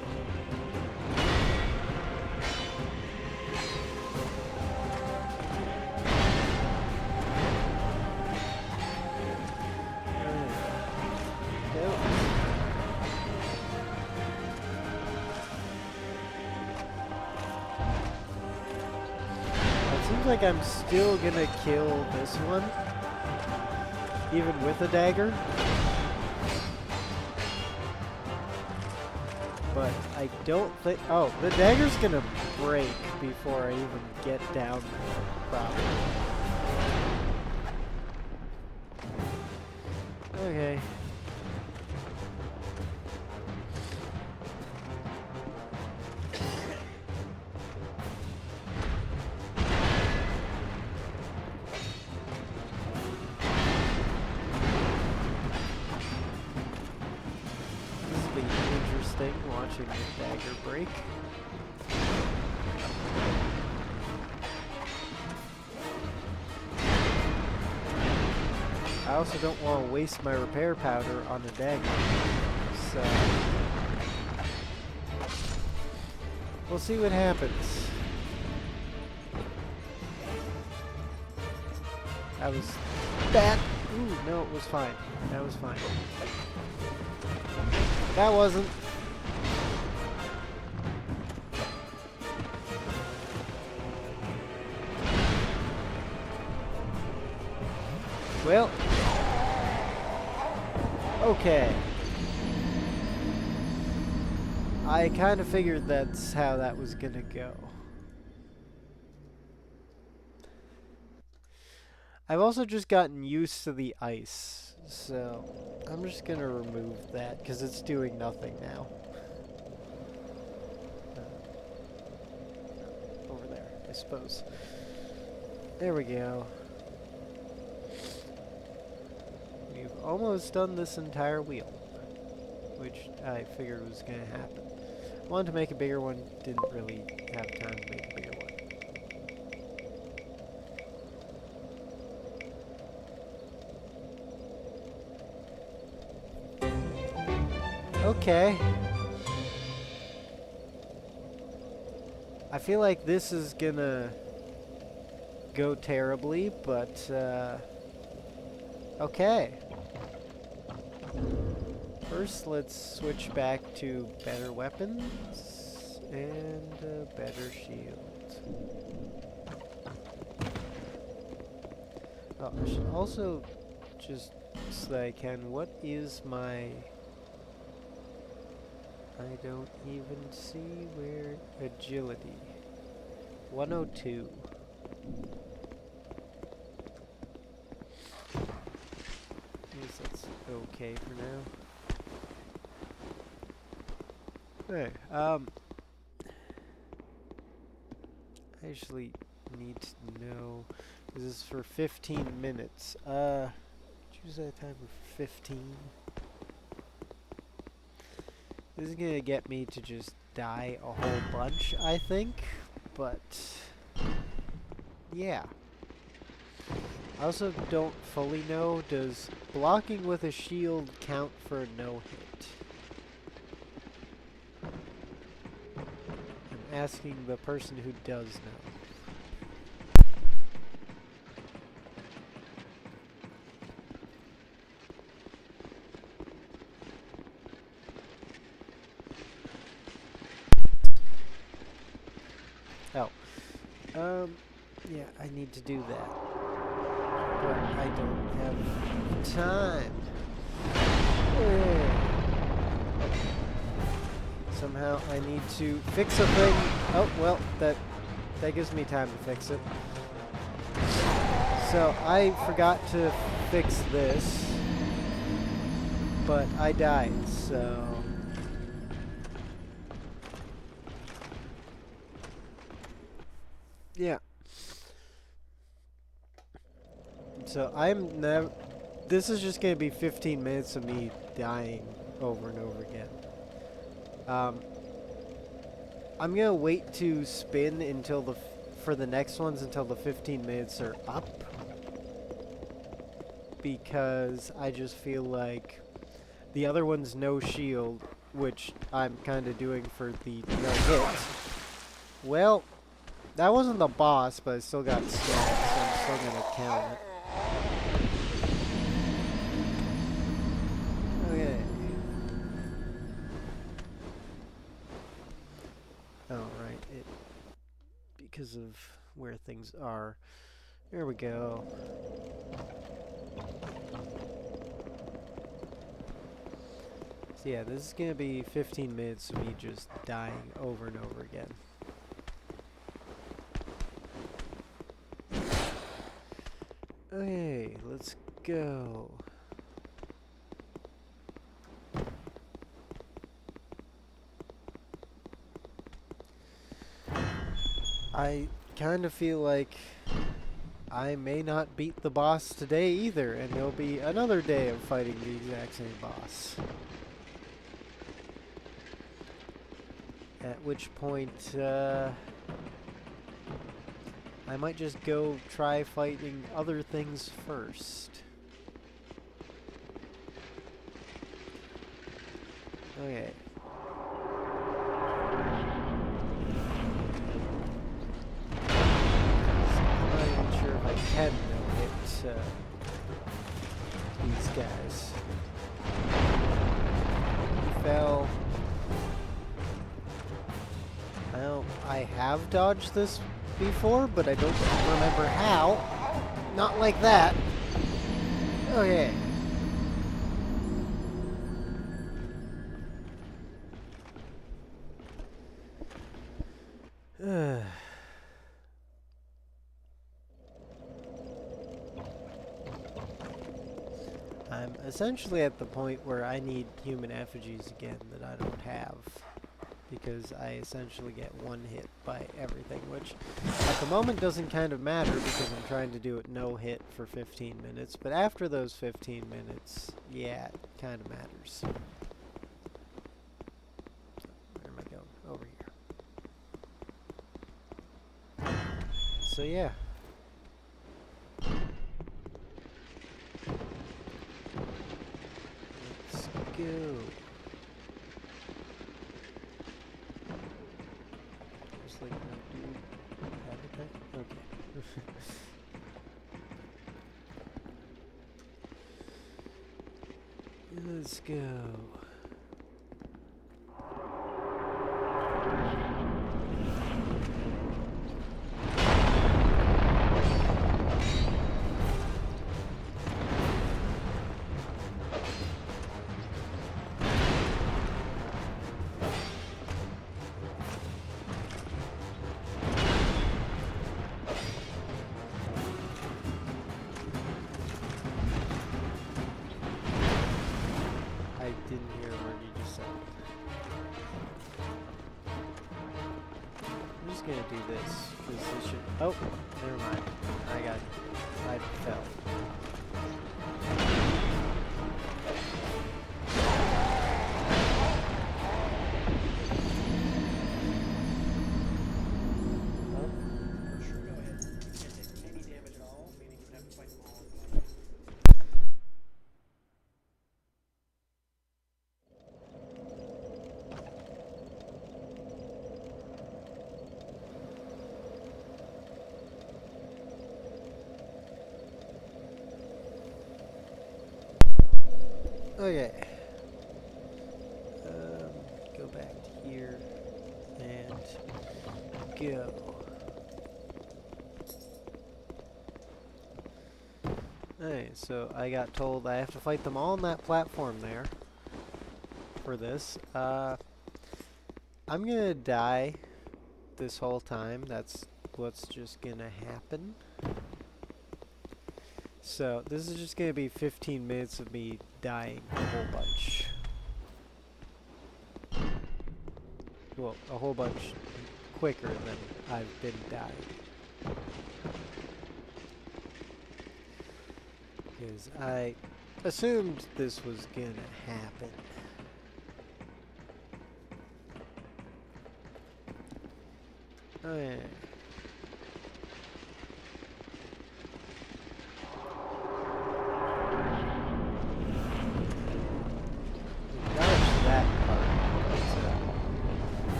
Like I'm still gonna kill this one, even with a dagger. But I don't think... Oh, the dagger's gonna break before I even get down there, probably. Okay. Watching the dagger break. also don't want to waste my repair powder on the dagger. So we'll see what happens. That was bad. Ooh, no, it was fine. That was fine. That wasn't. Well, okay. I kind of figured that's how that was gonna go. I've also just gotten used to the ice, so I'm just gonna remove that because it's doing nothing now. Over there, I suppose. There we go. We've almost done this entire wheel, which I figured was gonna happen. Wanted to make a bigger one, didn't really have time to make a bigger one. Okay. I feel like this is gonna go terribly, but okay. First, let's switch back to better weapons and a better shield. Oh, I should also just, so that I can, what is my... I don't even see where... Agility. 102. I guess that's okay for now. Okay, I actually need to know, this is for 15 minutes. Choose that timer for 15. This is gonna get me to just die a whole bunch, I think, but yeah. I also don't fully know, does blocking with a shield count for a no-hit? I'm asking the person who does know. Oh. Yeah, I need to do that. But I don't have time. Somehow I need to fix a thing. Oh, well, that gives me time to fix it. So I forgot to fix this, but I died, so... Yeah. So I'm never... This is just going to be 15 minutes of me dying over and over again. I'm going to wait to spin until for the next ones until the 15 minutes are up. Because I just feel like the other one's no shield, which I'm kind of doing for the no hit. Well, that wasn't the boss, but I still got stabbed, so I'm still going to count it. Okay. Oh, right. Because of where things are. There we go. So yeah, this is going to be 15 minutes of me just dying over and over again. Okay, let's go. I kind of feel like I may not beat the boss today either, and there'll be another day of fighting the exact same boss. At which point, I might just go try fighting other things first. Okay. I'm not even sure if I can hit these guys. He fell. I have dodged this before, but I don't remember how. Not like that. Okay. I'm essentially at the point where I need human effigies again that I don't have, because I essentially get one hit by everything, which at the moment doesn't kind of matter because I'm trying to do it no hit for 15 minutes, but after those 15 minutes, yeah, it kind of matters. Where am I going? Over here. So yeah. Let's go. Just like my dude have attack? Okay. Let's go. I didn't hear a word you just said. I'm just gonna do this, because this should... Oh, never mind. I fell. Okay. Go back to here and go. Okay, so I got told I have to fight them all on that platform there for this. I'm gonna die this whole time. That's what's just gonna happen. So, this is just going to be 15 minutes of me dying a whole bunch. Well, a whole bunch quicker than I've been dying. Because I assumed this was going to happen. Oh yeah.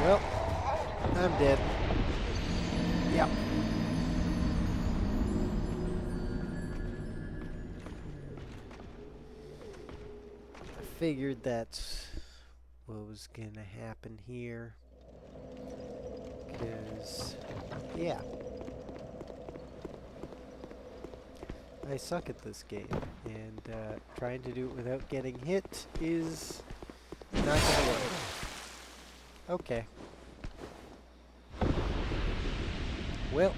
Well, I'm dead. Yep. I figured that's what was gonna happen here. Because, yeah. I suck at this game, and trying to do it without getting hit is not gonna work. Okay. Well.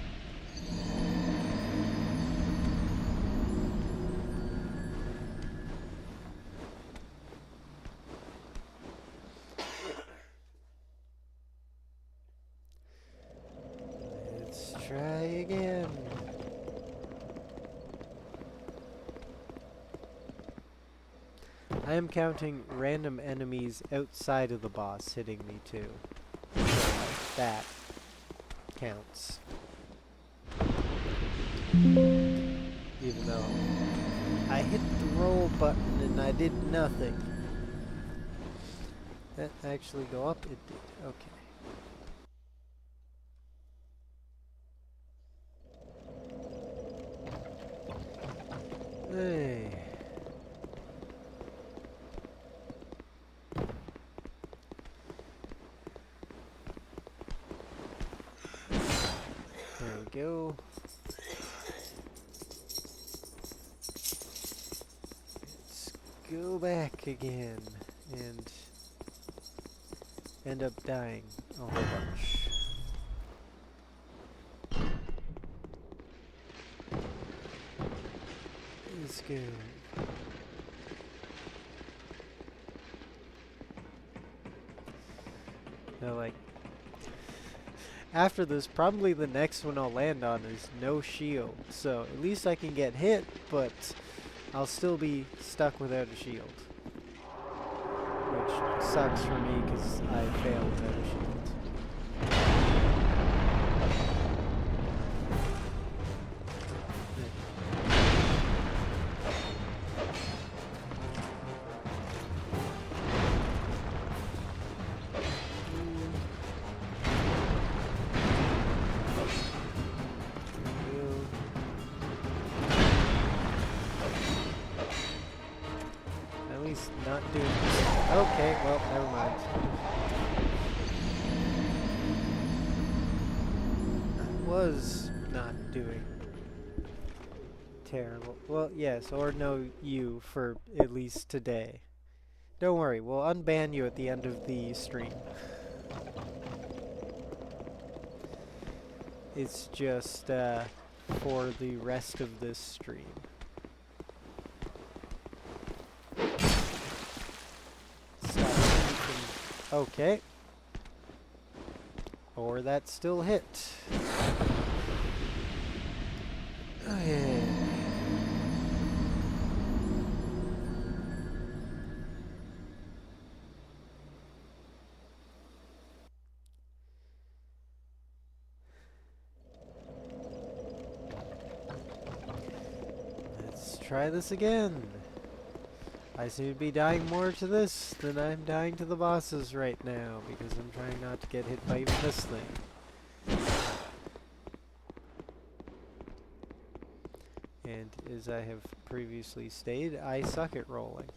Let's try again. I am counting random enemies outside of the boss hitting me too. So that counts. Even though I hit the roll button and I did nothing. That actually go up? It did. Okay. Hey. There we go. Let's go back again and end up dying a whole bunch. Let's go. Now, like, after this, probably the next one I'll land on is no shield. So at least I can get hit, but I'll still be stuck without a shield. Which sucks for me because I fail without a shield. At least not doing this. Okay, well, never mind. I was not doing terrible. Well, yes, or no you for at least today. Don't worry, we'll unban you at the end of the stream. It's just for the rest of this stream. Okay. Or that still hit. Okay. Let's try this again. I seem to be dying more to this than I'm dying to the bosses right now, because I'm trying not to get hit by even this thing. And as I have previously stated, I suck at rolling.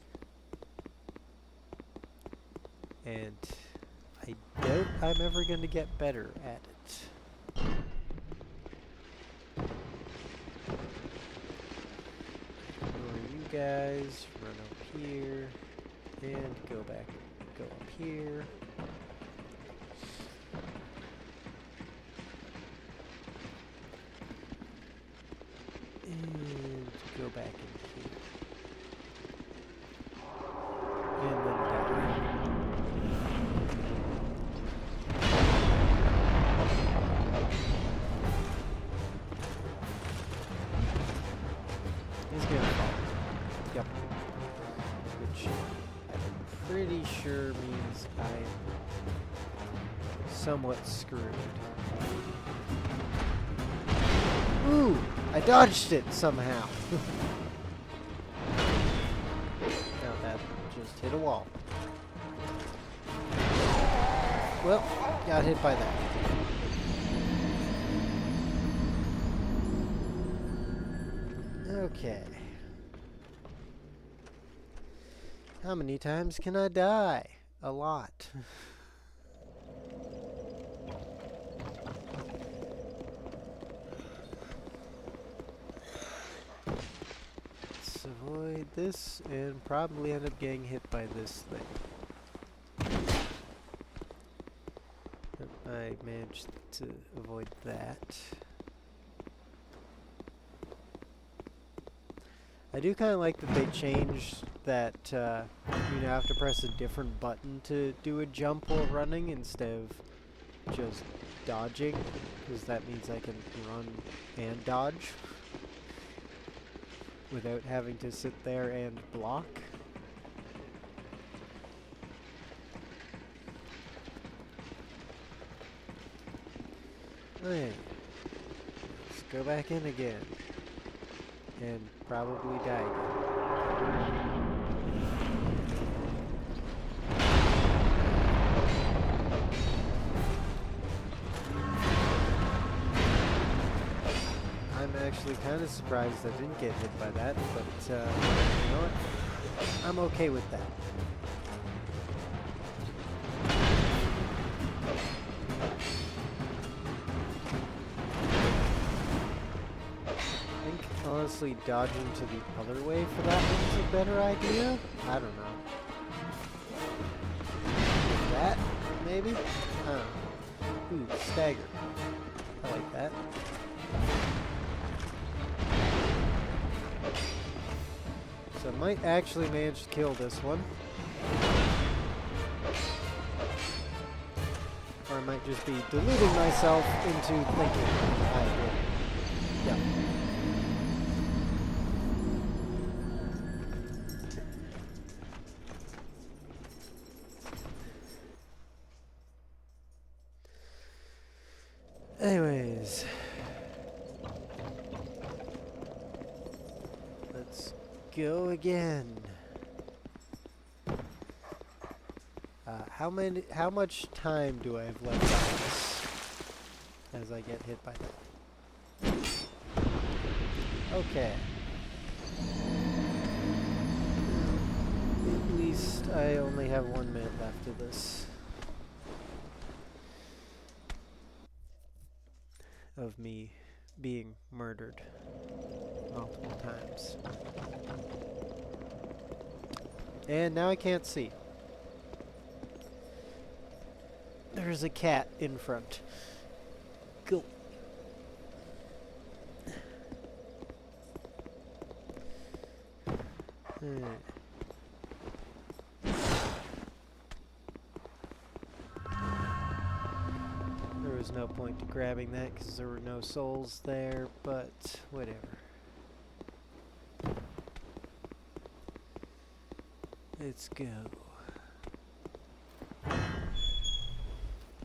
And I doubt I'm ever going to get better at it. Guys, run up here, and go back, go up here. And go back in here. And then die. He's gonna fall. Yep. Which I'm pretty sure means I'm somewhat screwed. Ooh! I dodged it somehow! Now that just hit a wall. Well, got hit by that. Okay. How many times can I die? A lot. Let's avoid this and probably end up getting hit by this thing. I managed to avoid that. I do kind of like that they changed that you now have to press a different button to do a jump while running instead of just dodging, because that means I can run and dodge without having to sit there and block. Okay, let's go back in again. And probably die again. I'm actually kind of surprised I didn't get hit by that, but you know what? I'm okay with that. I think, honestly, dodging to the other way for that one's a better idea. I don't know. That, maybe? I don't know. Ooh, stagger. I like that. So I might actually manage to kill this one. Or I might just be deluding myself into thinking I did. Yeah. Anyways. Let's go again. How much time do I have left on this as I get hit by that? Okay. At least I only have 1 minute left of this. Of me being murdered multiple times. And now I can't see. There's a cat in front. Go. There was no point to grabbing that because there were no souls there, but whatever. Let's go.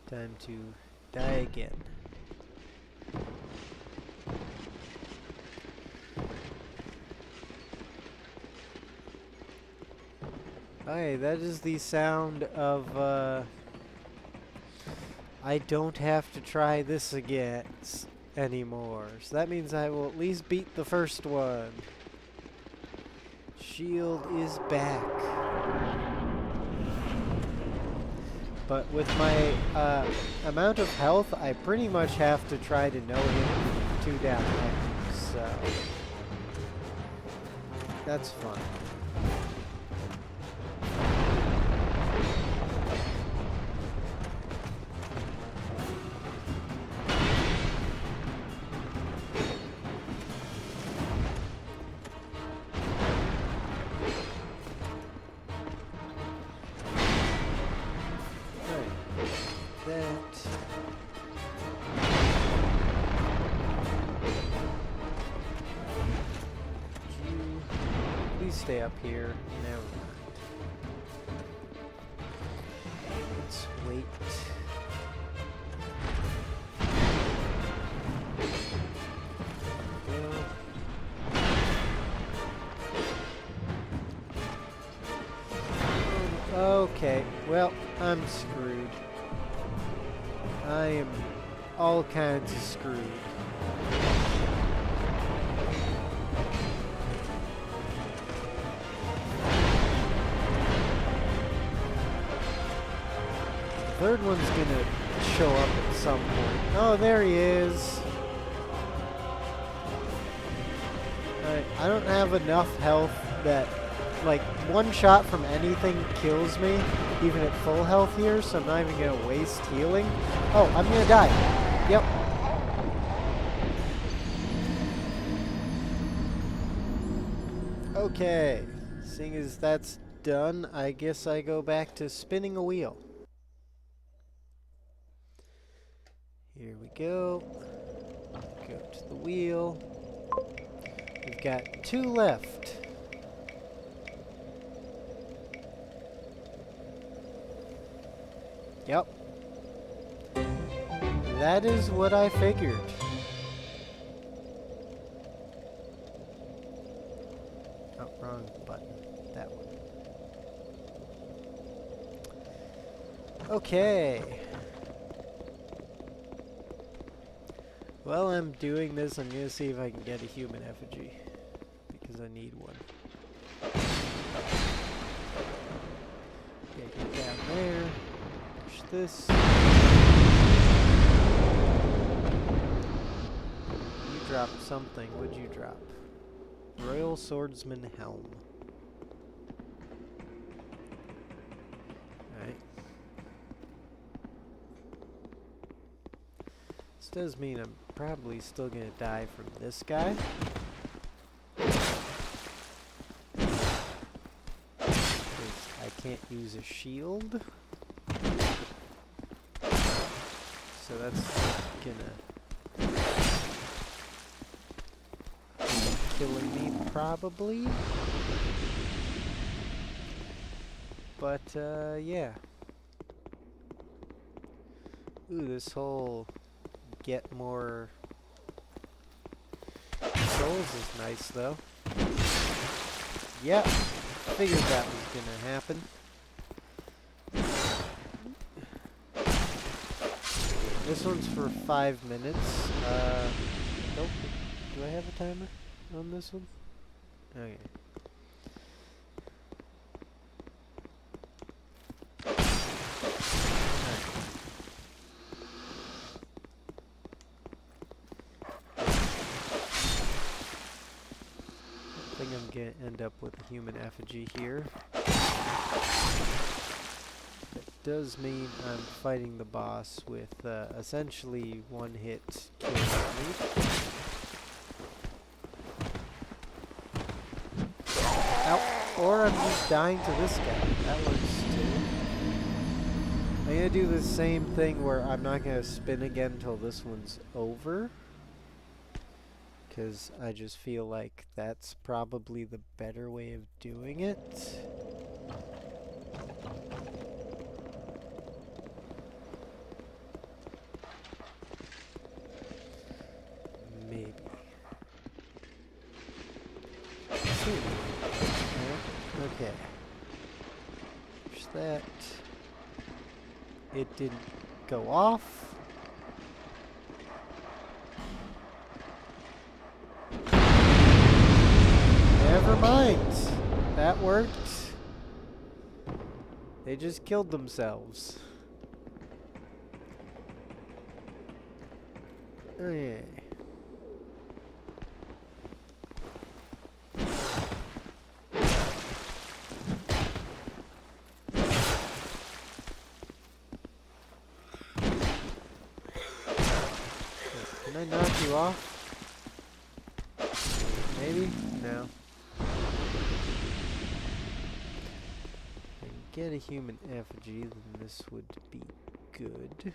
Time to die again. Okay, that is the sound of, I don't have to try this again anymore. So that means I will at least beat the first one. Shield is back. But with my amount of health, I pretty much have to try to no hit 2 down enemies, so that's fun. Stay up here. Never mind. Let's wait. Okay, well, I'm screwed. I am all kinds of screwed. Third one's gonna show up at some point. Oh, there he is. Alright, I don't have enough health that, like, one shot from anything kills me, even at full health here, so I'm not even gonna waste healing. Oh, I'm gonna die. Yep. Okay. Seeing as that's done, I guess I go back to spinning a wheel. Here we go. Go to the wheel. We've got 2 left. Yep. That is what I figured. wrong button. That one. Okay. While I'm doing this, I'm gonna see if I can get a human effigy. Because I need one. Okay, get down there. Push this. You dropped something. What'd you drop? Royal Swordsman Helm. Alright. This does mean I'm probably still gonna die from this guy. Because I can't use a shield. So that's gonna killing me probably. But yeah. Ooh, this whole get more souls is nice though. Yep, figured that was gonna happen. This one's for 5 minutes. Nope. Do I have a timer on this one? Okay. I think I'm gonna end up with a human effigy here. That does mean I'm fighting the boss with essentially one hit kill me. Ow. Or I'm just dying to this guy. That works too. I'm gonna do the same thing where I'm not gonna spin again until this one's over. Because I just feel like that's probably the better way of doing it. Maybe. Okay. There's that. It didn't go off. Never mind. That worked. They just killed themselves. Okay. Can I knock you off? Maybe? No. If I can get a human effigy, then this would be good.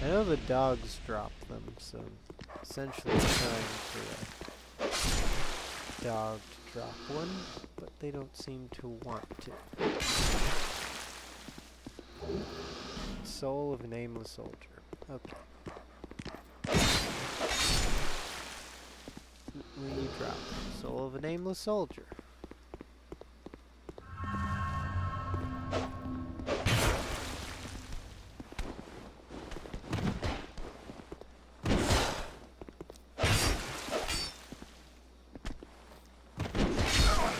I know the dogs drop them, so essentially I'm trying for a dog to drop one, but they don't seem to want to. Soul of a Nameless Soldier. Okay. What will you drop? Soul of a Nameless Soldier.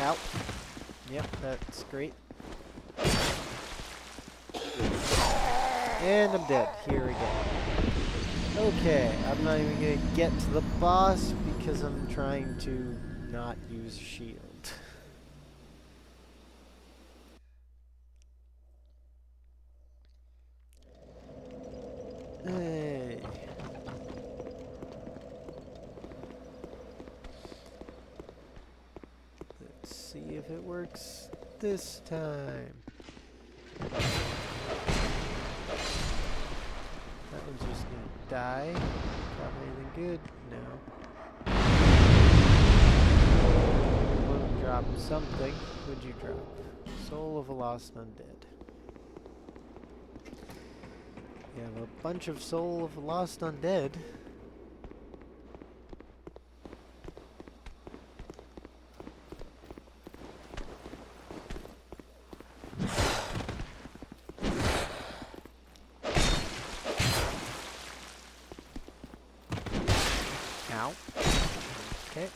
Ow. Yep, that's great. And I'm dead. Here again. Okay, I'm not even gonna get to the boss because I'm trying to not use a shield. Hey. Let's see if it works this time. That one's just gonna die. Got anything good? No. drop something. What'd you drop? Soul of a Lost Undead. You have a bunch of Soul of a Lost Undead. Ow. Okay.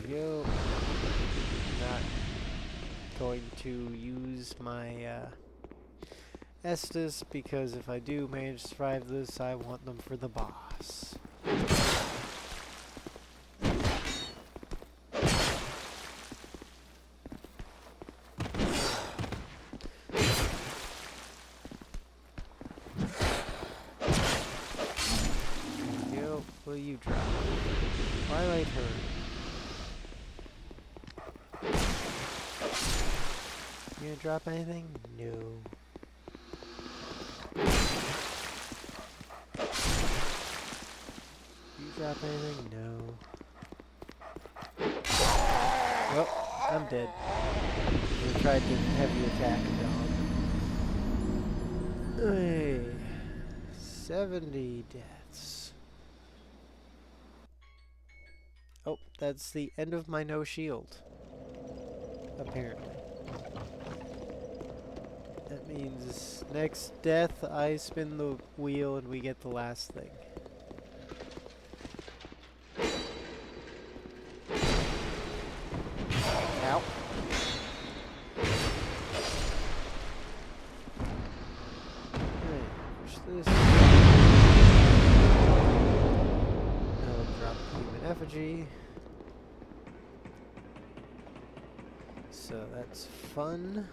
Go. Not going to use my Estus because if I do manage to survive this, I want them for the boss. Go. Will you drop? Twilight Herd. You gonna drop anything? No. You drop anything? No. Well, I'm dead. I tried to heavy attack a dog. Hey, 70 deaths. Oh, that's the end of my no shield. Apparently. That means next death, I spin the wheel and we get the last thing. Ow. Alright, push this. I'll drop the human effigy. So that's fun.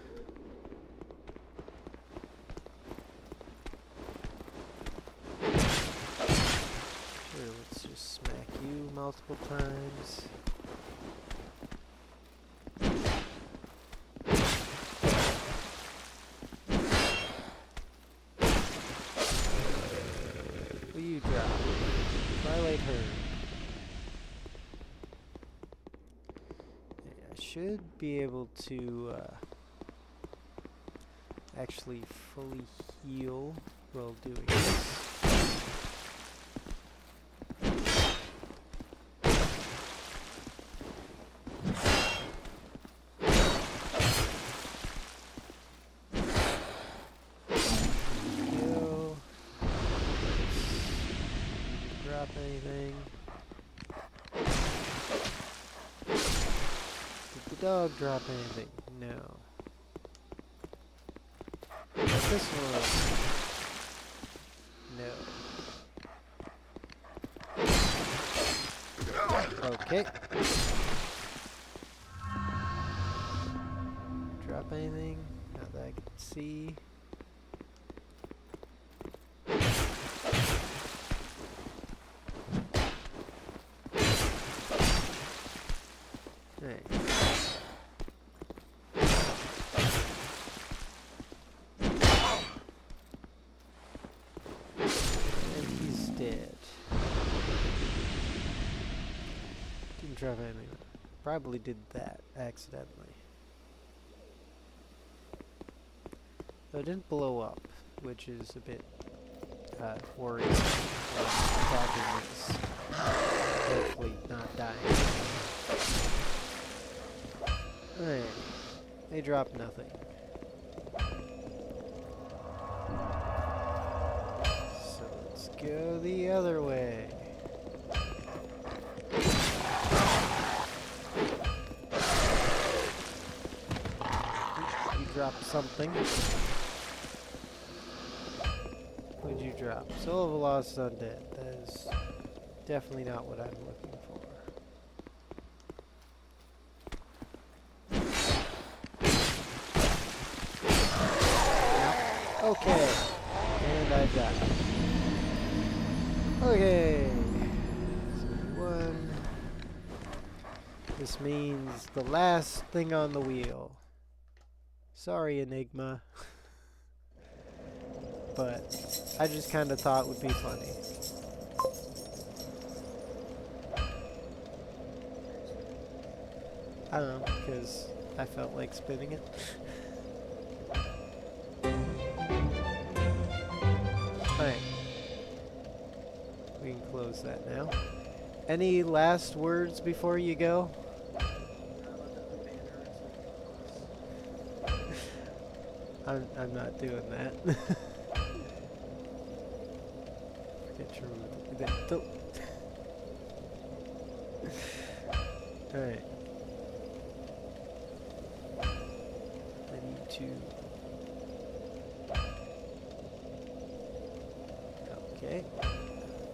Let's just smack you multiple times. Will you drop? Twilight Herd. I should be able to actually fully heal while doing this. Anything? Did the dog drop anything? No. This one? No. Okay. Drop anything? Not that I can see. And he's dead. Didn't drop anything. Probably did that accidentally. So it didn't blow up, which is a bit worrisome when attacking this. Hopefully not dying. Alright. They dropped nothing. So let's go the other way. You dropped something. What'd you drop? Soul of a Lost Undead. That is definitely not what I'm looking for. Okay. And I died. Okay. 1. This means the last thing on the wheel. Sorry, Enigma. but I just kind of thought it would be funny. I don't know, because I felt like spinning it. Alright. We can close that now. Any last words before you go? I'm not doing that. Forget your move. Alright. I need to... Okay.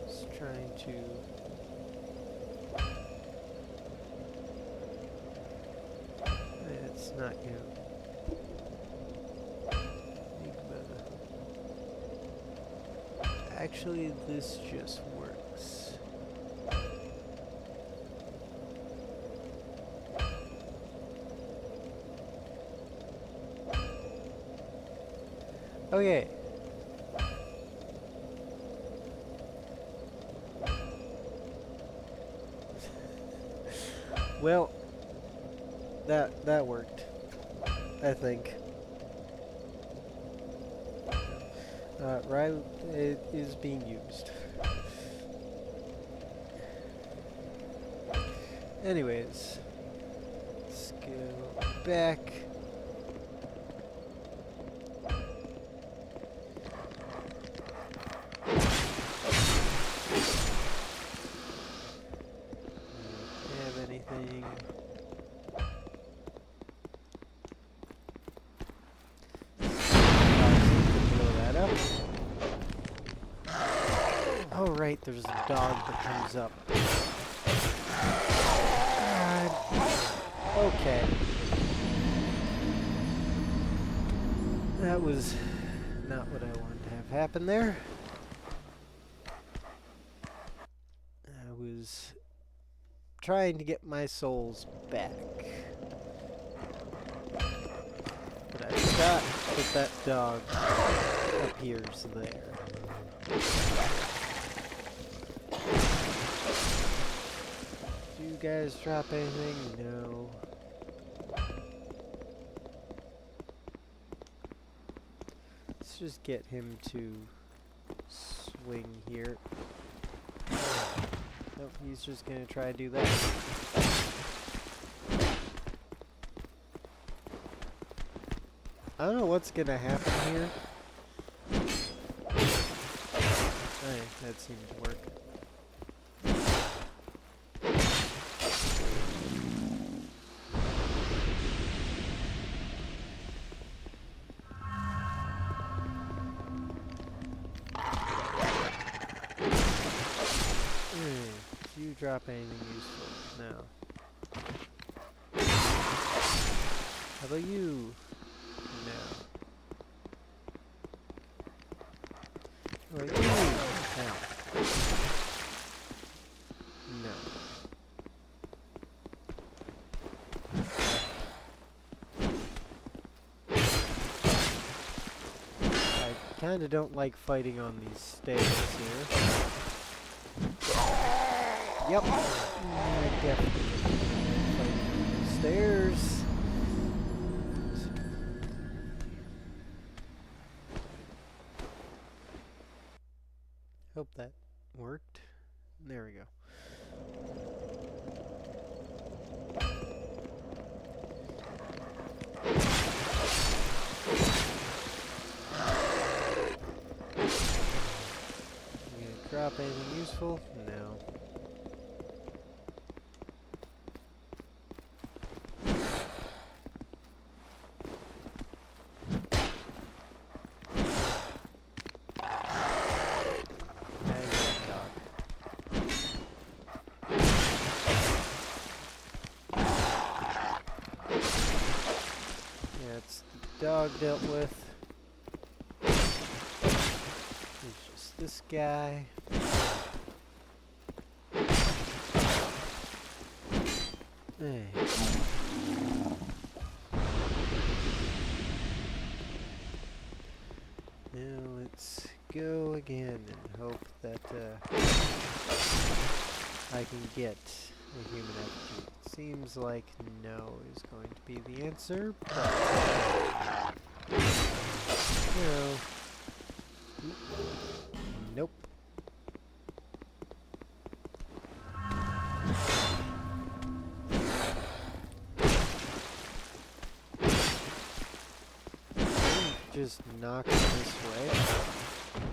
Just trying to... It's not gonna... Actually, this just works. Okay. Well, that worked, I think. Right, it is being used. Anyways, let's go back. Have anything? Blow that up. Oh right, there's a dog that comes up. Okay. That was not what I wanted to have happen there. I was trying to get my souls back. But I forgot that that dog appears there. Do you guys drop anything? No. Let's just get him to swing here. Nope, he's just gonna try to do that. I don't know what's gonna happen here. Alright, that seemed to work. Do you drop anything useful? No. How about you? No. How about you? No. No. I kinda don't like fighting on these stairs here. Yep. I definitely fighting on these stairs. Hope that worked. There we go. You gonna drop anything useful? No. Dog dealt with. It's just this guy. Hey. Now let's again and hope that I can get a human effigy. Seems like no is going to be the answer, but you know, nope. Just knock it this way.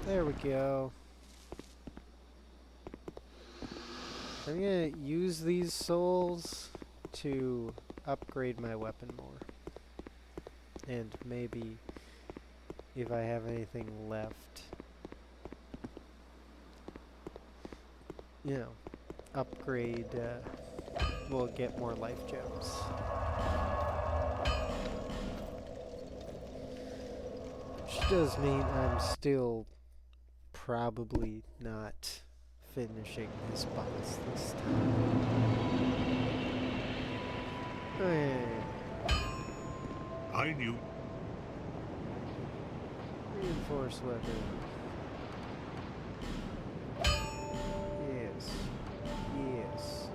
There we go. I'm gonna use these souls to upgrade my weapon more. And maybe if I have anything left, you know, upgrade, we'll get more life gems. Which does mean I'm still probably not finishing this boss this time. I knew. Reinforced weapon. Yes. Yes.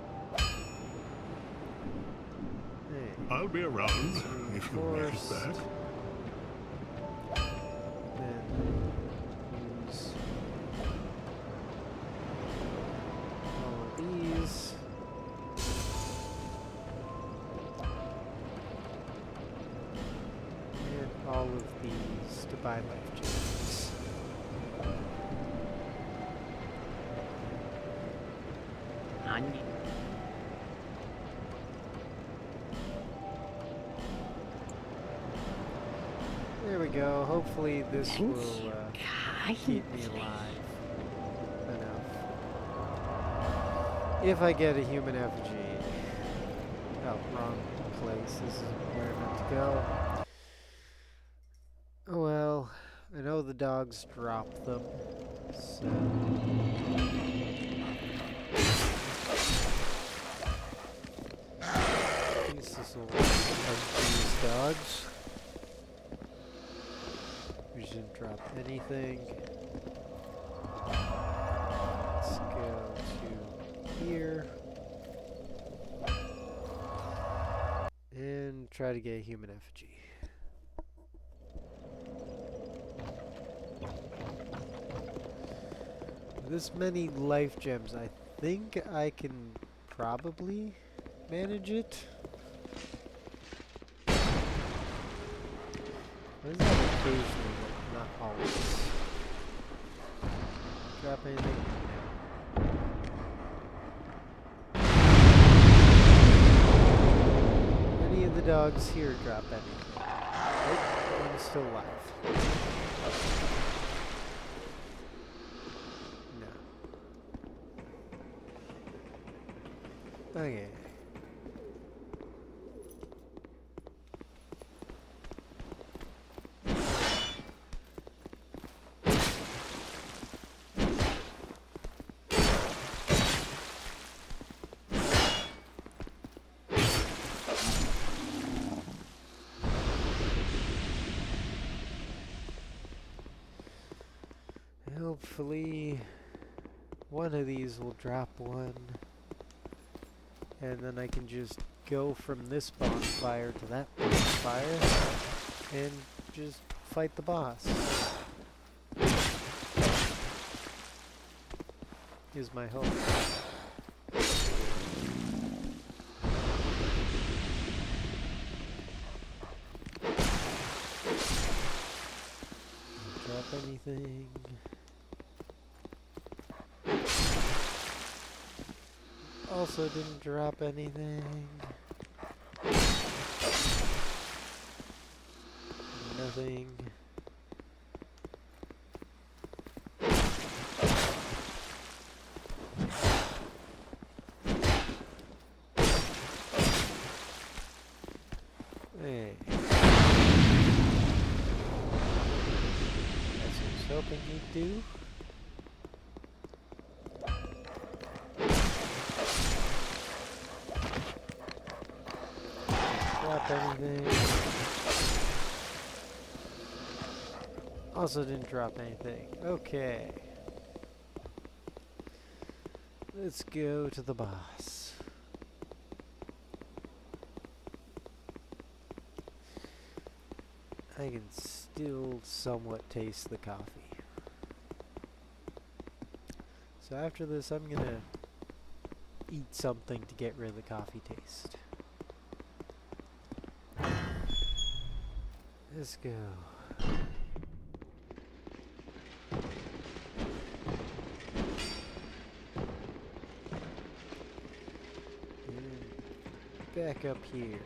Hey. I'll be around if you make it back. Then use all of these. And all of these to buy life gems. There we go. Hopefully this will keep me alive enough. If I get a human effigy. Oh, wrong place. This is where I meant to go. Oh well, I know the dogs drop them, so... At least this will of these dogs. We shouldn't drop anything. Let's go to here. And try to get a human effigy. This many life gems, I think I can probably manage it. What is that occasionally, but not always? Drop anything? No. Any of the dogs here drop anything? Nope, I'm still alive. No. Okay. Hopefully one of these will drop one, and then I can just go from this bonfire to that bonfire and just fight the boss. Is my hope. Drop anything. Also didn't drop anything. Nothing. Hey. That's what I was hoping he'd do. Drop anything. Also didn't drop anything. Okay. Let's go to the boss. I can still somewhat taste the coffee. So after this, I'm gonna eat something to get rid of the coffee taste. Let's go. And back up here.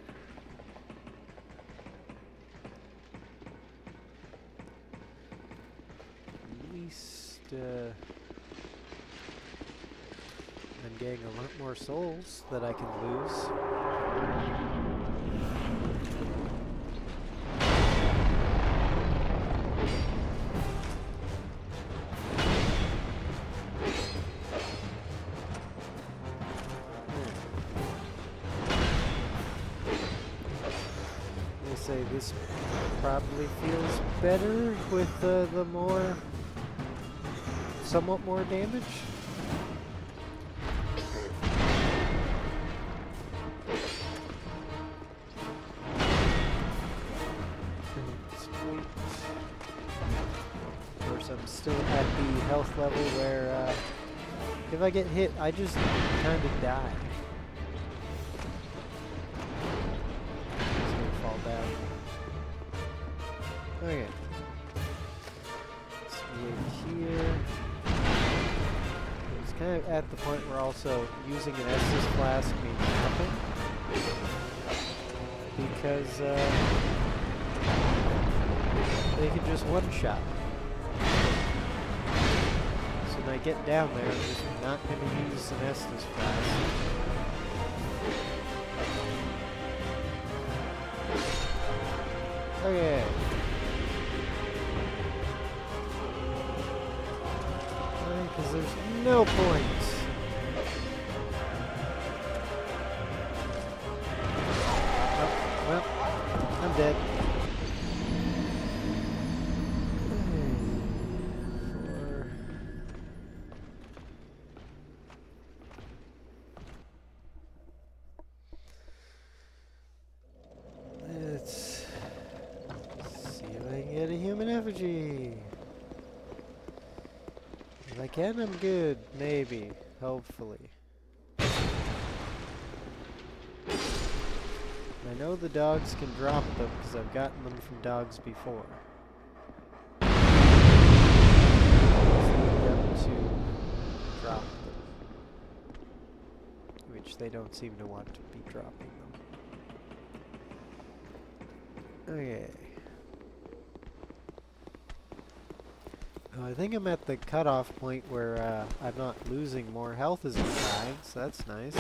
At least, I'm getting a lot more souls that I can lose. I'll say this probably feels better with the somewhat more damage. Sweet. Of course, I'm still at the health level where if I get hit, I just kind of die. Just gonna fall down. Okay. Let's wait here. It's kind of at the point where also using an Estus flask means nothing. Because they can just one-shot. So when I get down there, I'm just not going to use an Estus flask. Okay. Because there's no point. Oh, well, I'm dead. Let's see if I can get a human effigy. If I can, I'm good. Maybe. Hopefully. I know the dogs can drop them because I've gotten them from dogs before. Just need them to drop them. Which they don't seem to want to be dropping them. Okay. Oh, I think I'm at the cutoff point where I'm not losing more health as I'm dying, so that's nice.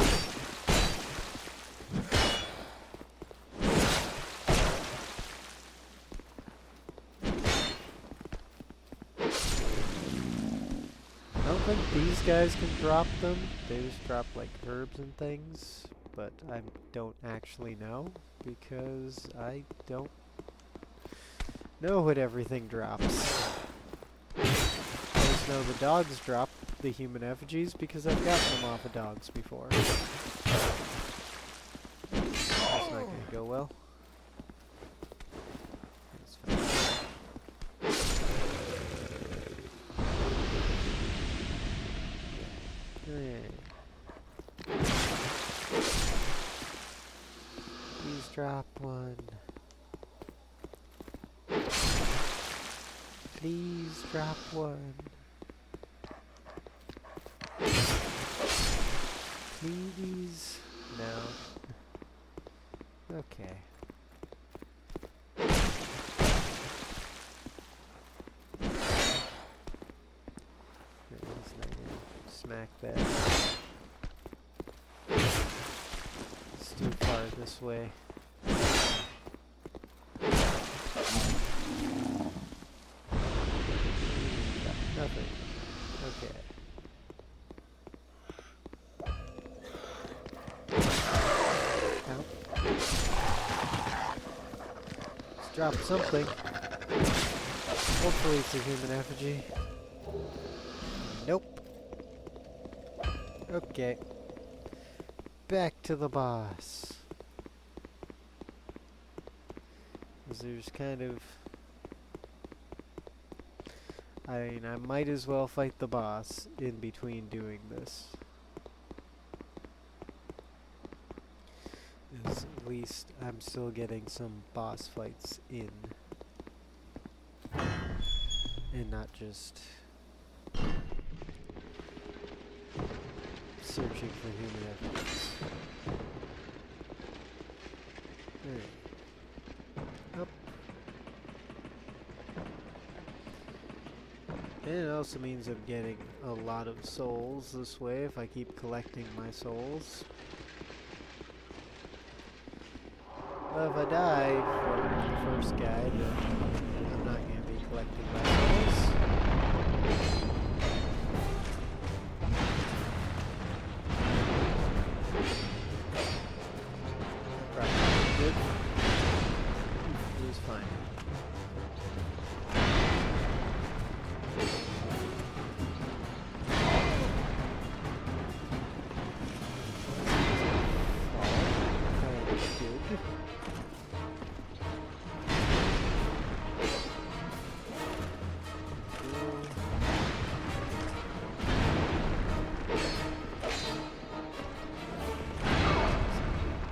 I don't think these guys can drop them. They just drop like herbs and things, but I don't actually know because I don't know what everything drops. I just know the dogs drop the human effigies because I've gotten them off of dogs before. That's not gonna go well. Please drop one. Please drop one. Please? No. Okay. Smack that. It's too far this way. Nothing. Okay. Ow. Let's drop something. Hopefully it's a human effigy. Nope. Okay. Back to the boss. 'Cause there's kind of... I mean, I might as well fight the boss in between doing this. 'Cause at least I'm still getting some boss fights in. And not just searching for human evidence. Alright. Up. And it also means I'm getting a lot of souls this way if I keep collecting my souls. But if I die for the first guy, then I'm not going to be collecting my souls. Probably good. It was fine.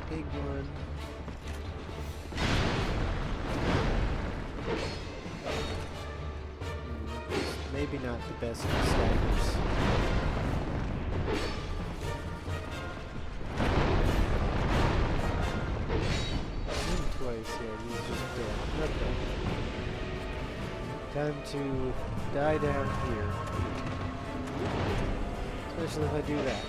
Big one. Maybe not the best of staggers. Twice, yeah, he's just dead. Okay. Time to die down here. Especially if I do that.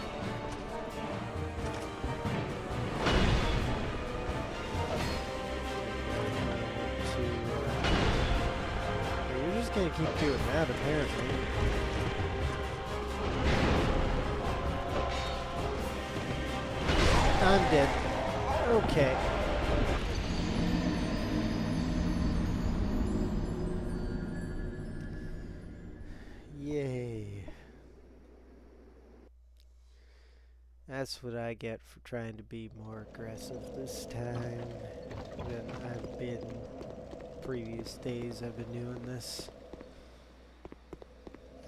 You're just gonna keep doing that, apparently. I'm dead. Okay. Yay. That's what I get for trying to be more aggressive this time than I've been previous days I've been doing this.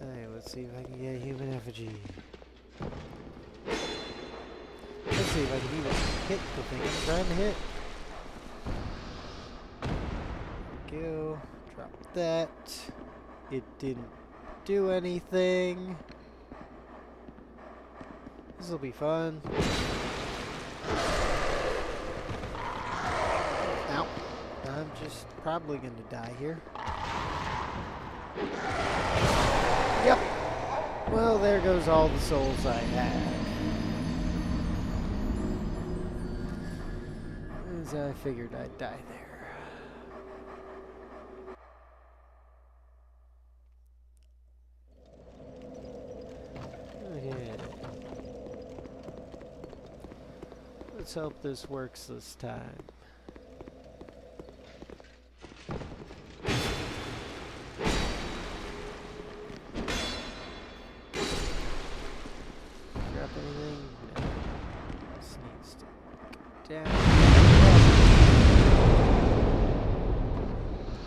Alright, let's see if I can get a human effigy. Let's see if I can even hit the thing I'm trying to hit. There we go. Drop that. It didn't do anything. This'll be fun. Ow. I'm just probably gonna die here. Yep. Well, there goes all the souls I had. As I figured I'd die there. Okay. Let's hope this works this time. Drop anything? No. This needs to go down.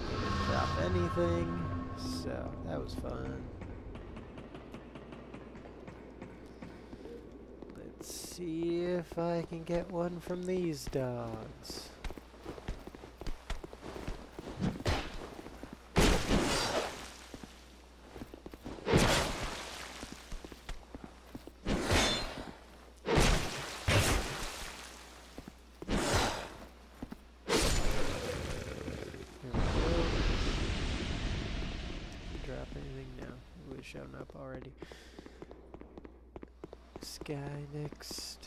Didn't drop anything, so that was fun. Let's see if I can get one from these dogs. Drop anything? No, it would have shown up already. This guy next.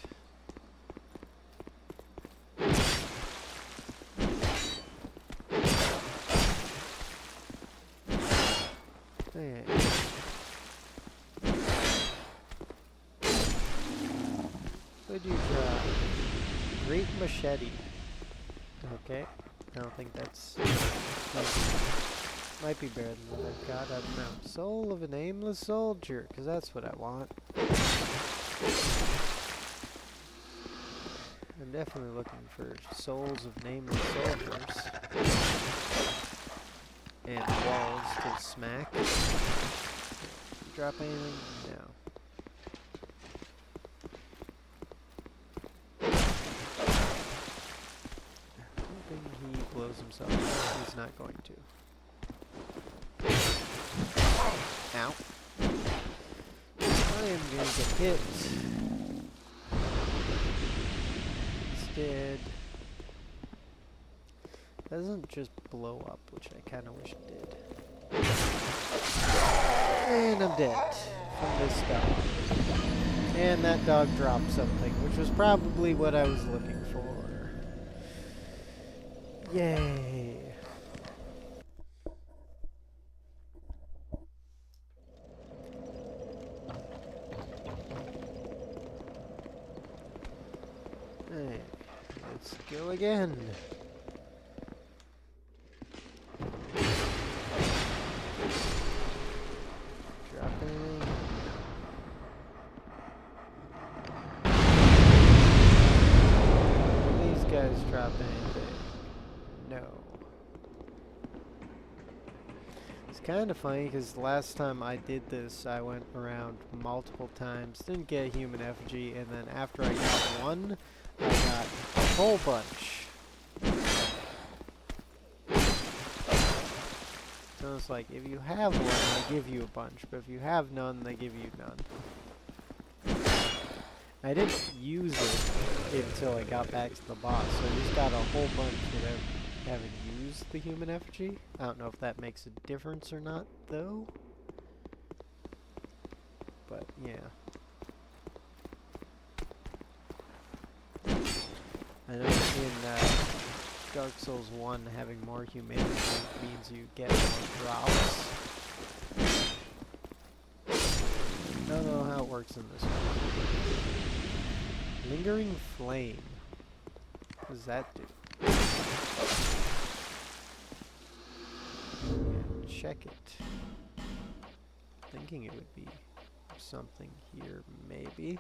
Hey. What'd you drop? Great machete. Okay. I don't think that's... Might be better than what I've got. I don't know. Soul of an aimless soldier, because that's what I want. I'm definitely looking for souls of nameless soldiers. And walls to smack. Drop anything? No. Hoping he blows himself up. He's not going to. Ow. I am going to get hit. Instead, doesn't just blow up, which I kind of wish it did. And I'm dead from this dog. And that dog dropped something, which was probably what I was looking for. Yay. Hey, let's go again. Dropping. These guys drop anything? No. It's kind of funny because last time I did this, I went around multiple times, didn't get a human effigy, and then after I got one, I got a whole bunch. So it's like, if you have one, they give you a bunch, but if you have none, they give you none. I didn't use it until I got back to the boss, so I just got a whole bunch without having used the human effigy. I don't know if that makes a difference or not, though. But, yeah. I know in Dark Souls 1, having more humanity means you get more drops. I don't know how it works in this one. Lingering Flame. What does that do? Yeah, check it. Thinking it would be something here, maybe.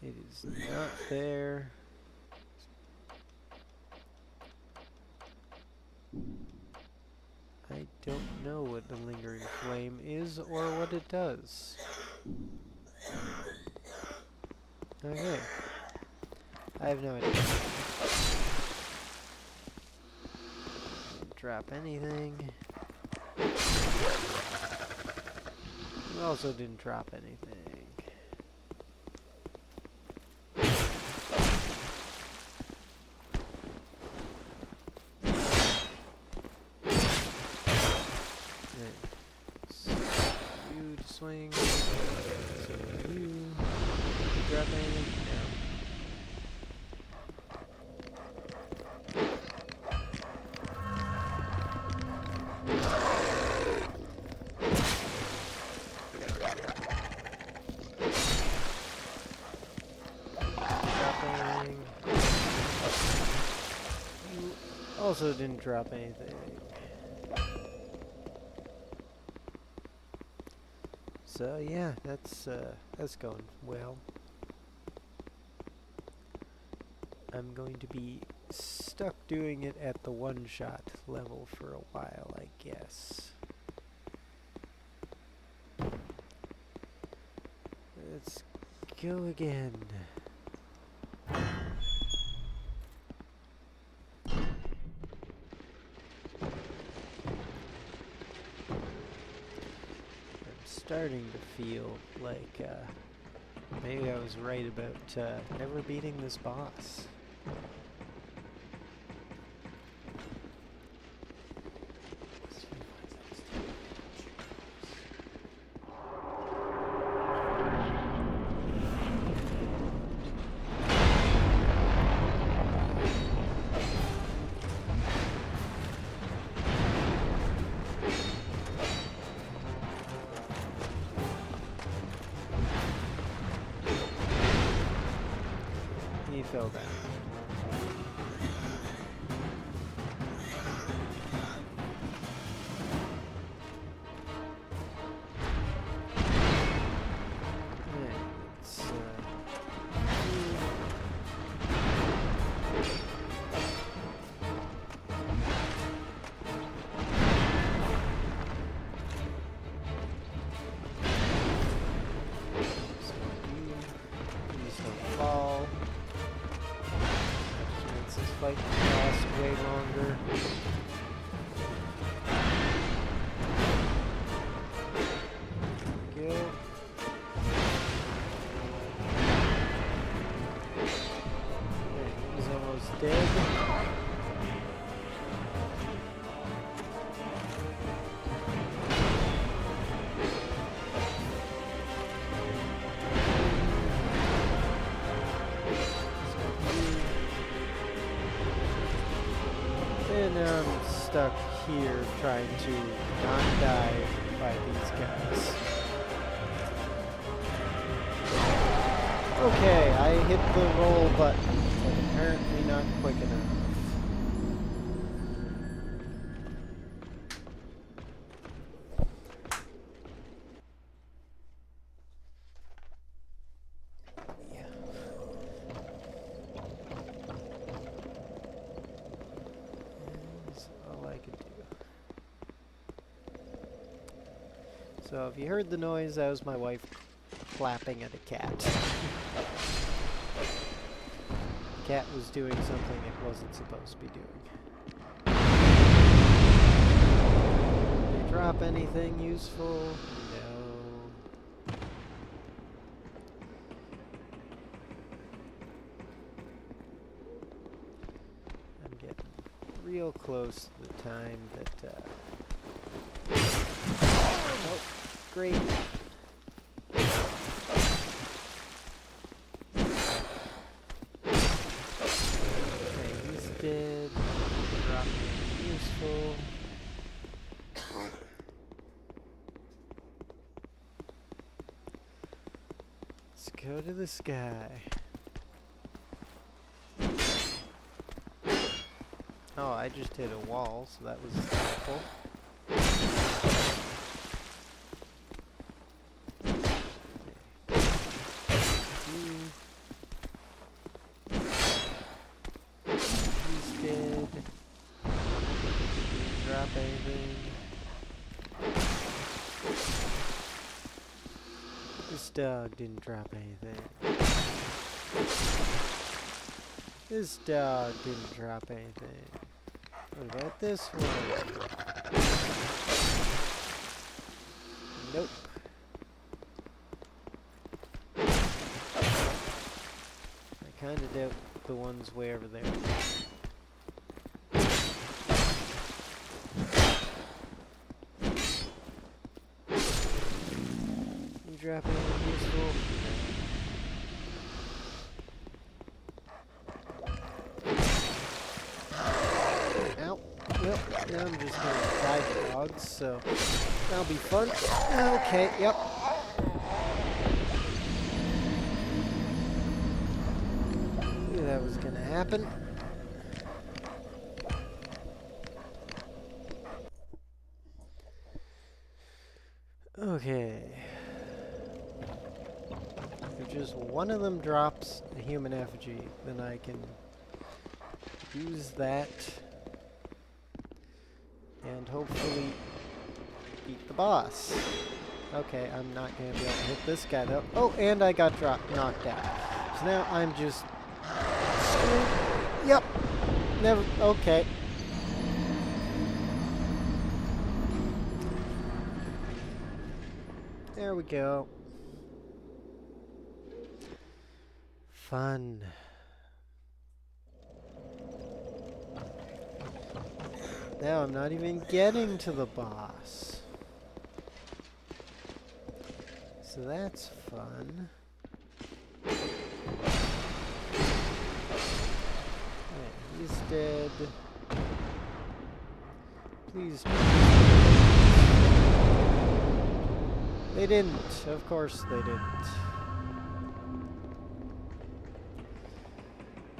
It is not there. I don't know what the Lingering Flame is or what it does. Okay. I have no idea. Drop anything. You also didn't drop anything. You to swing. So you drop anything? No. Dropping. You also didn't drop anything. So yeah, that's going well. I'm going to be stuck doing it at the one-shot level for a while, I guess. Let's go again. Starting to feel like maybe I was right about never beating this boss. fell down. Fight last way longer. Go. Okay, he's almost dead. And now I'm stuck here trying to not die by these guys. Okay, I hit the roll button, but apparently not quick enough. So if you heard the noise, that was my wife clapping at a cat. The cat was doing something it wasn't supposed to be doing. Did they drop anything useful? No. I'm getting real close to the time that oh, great. Okay, he's dead. Dropping useful. Let's go to the sky. Oh, I just hit a wall, so that was helpful. Drop anything. This dog didn't drop anything. This dog didn't drop anything. What about this one? Nope. I kinda doubt the one's way over there. Drop anything useful? Ow. Well, now I'm just gonna die to dogs, so that'll be fun. Okay, yep. Knew that was gonna happen. Okay. If just one of them drops a human effigy, then I can use that and hopefully beat the boss. Okay, I'm not going to be able to hit this guy though. Oh, and I got knocked out. So now I'm just screwed. Yep. Never. Okay. There we go. Fun. Now I'm not even getting to the boss. So that's fun. Yeah, he's dead. Please. They didn't. Of course they didn't.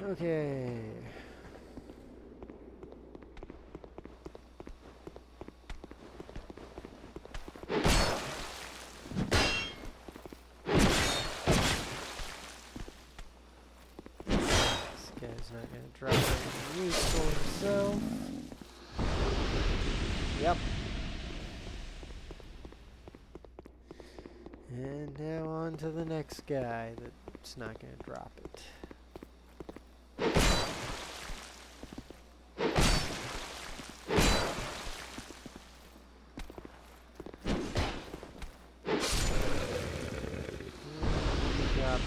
Okay. This guy's not gonna drop anything useful himself. Yep. And now on to the next guy that's not gonna drop it. Drop.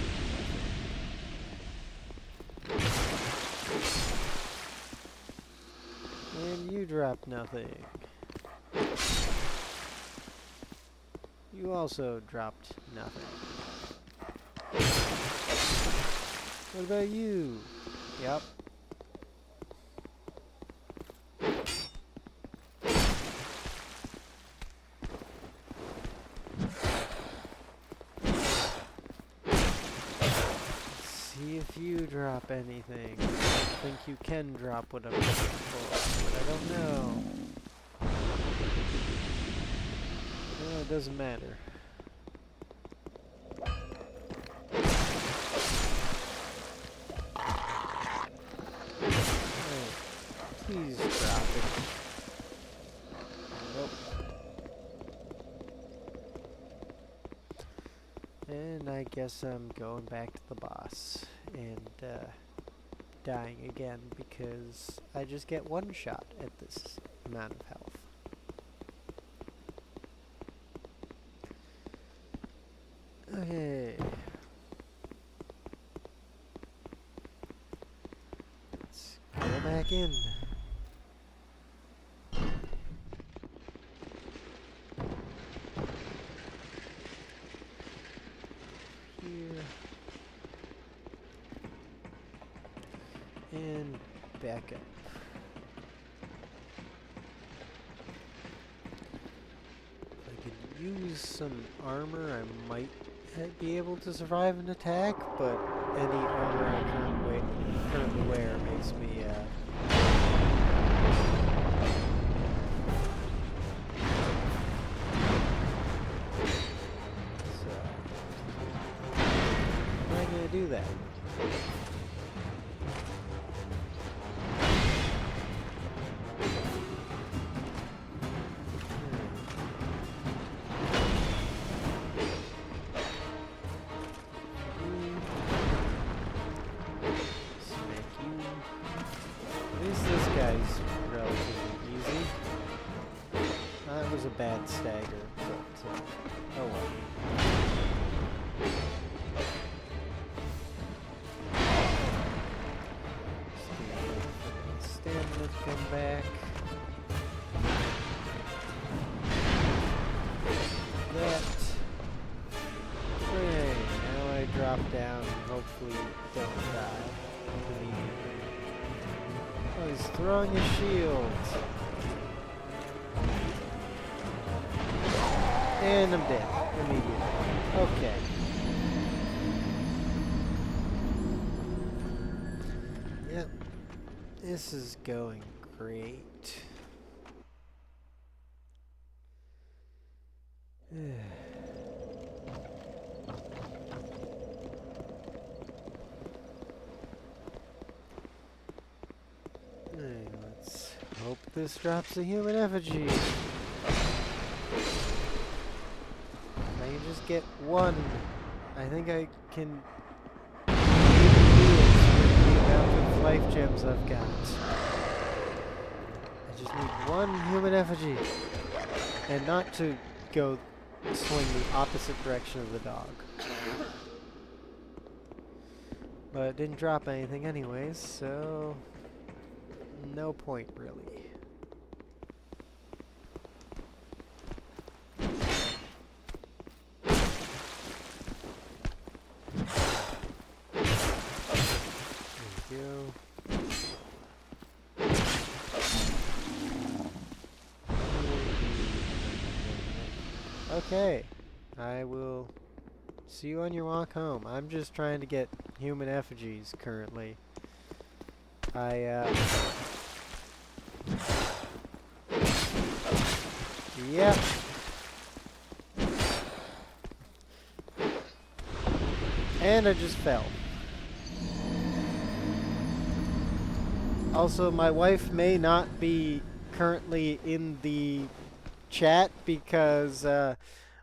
And you drop nothing. You also dropped nothing. What about you? Yep. See if you drop anything. I think you can drop what I'm looking for, but I don't know. No, it doesn't matter. Hey, please drop it. Nope. And I guess I'm going back to the boss and dying again because I just get one shot at this amount of health. Okay. Let's go back in. Here. And back up. If I could use some armor, I might be able to survive an attack, but any armor I currently wear makes me so I'm not gonna do that. Was a bad stagger, but oh well. Stamina to come back. That. Okay, now I drop down and hopefully don't die immediately. Oh, he's throwing his shield. And I'm dead immediately. Okay. Yep. This is going great. Hey, let's hope this drops a human effigy. Just get one. I think I can do it with the amount of life gems I've got. I just need one human effigy. And not to go swing the opposite direction of the dog. But it didn't drop anything anyways, so no point really. Okay, I will see you on your walk home. I'm just trying to get human effigies currently. Yep. And I just fell. Also, my wife may not be currently in the chat because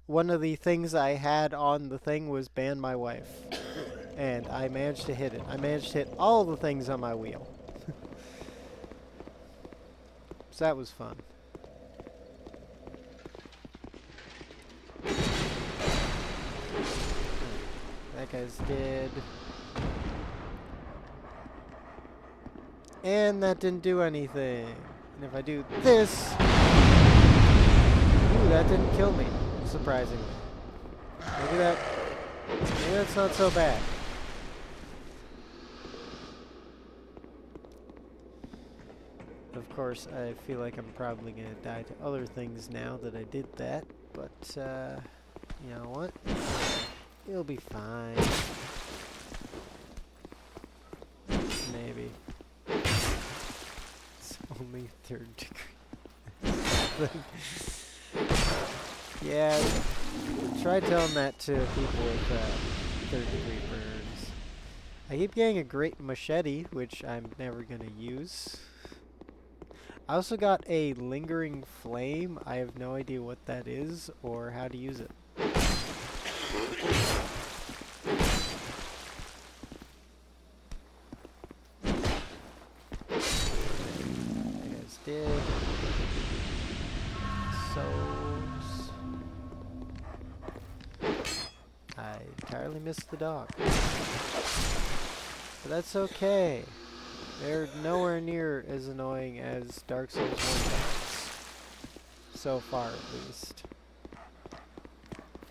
one of the things I had on the thing was ban my wife. And I managed to hit it. I managed to hit all the things on my wheel. So that was fun. That guy's dead. And that didn't do anything. And if I do this... Ooh, that didn't kill me, surprisingly. Maybe that's not so bad. Of course, I feel like I'm probably going to die to other things now that I did that. But, you know what? It'll be fine. Maybe. It's only 3rd degree. Yeah, try telling that to people with 3rd degree burns. I keep getting a great machete, which I'm never going to use. I also got a lingering flame. I have no idea what that is or how to use it. Did souls. I entirely missed the dog. But that's okay. They're nowhere near as annoying as Dark Souls 1 dogs. So far, at least.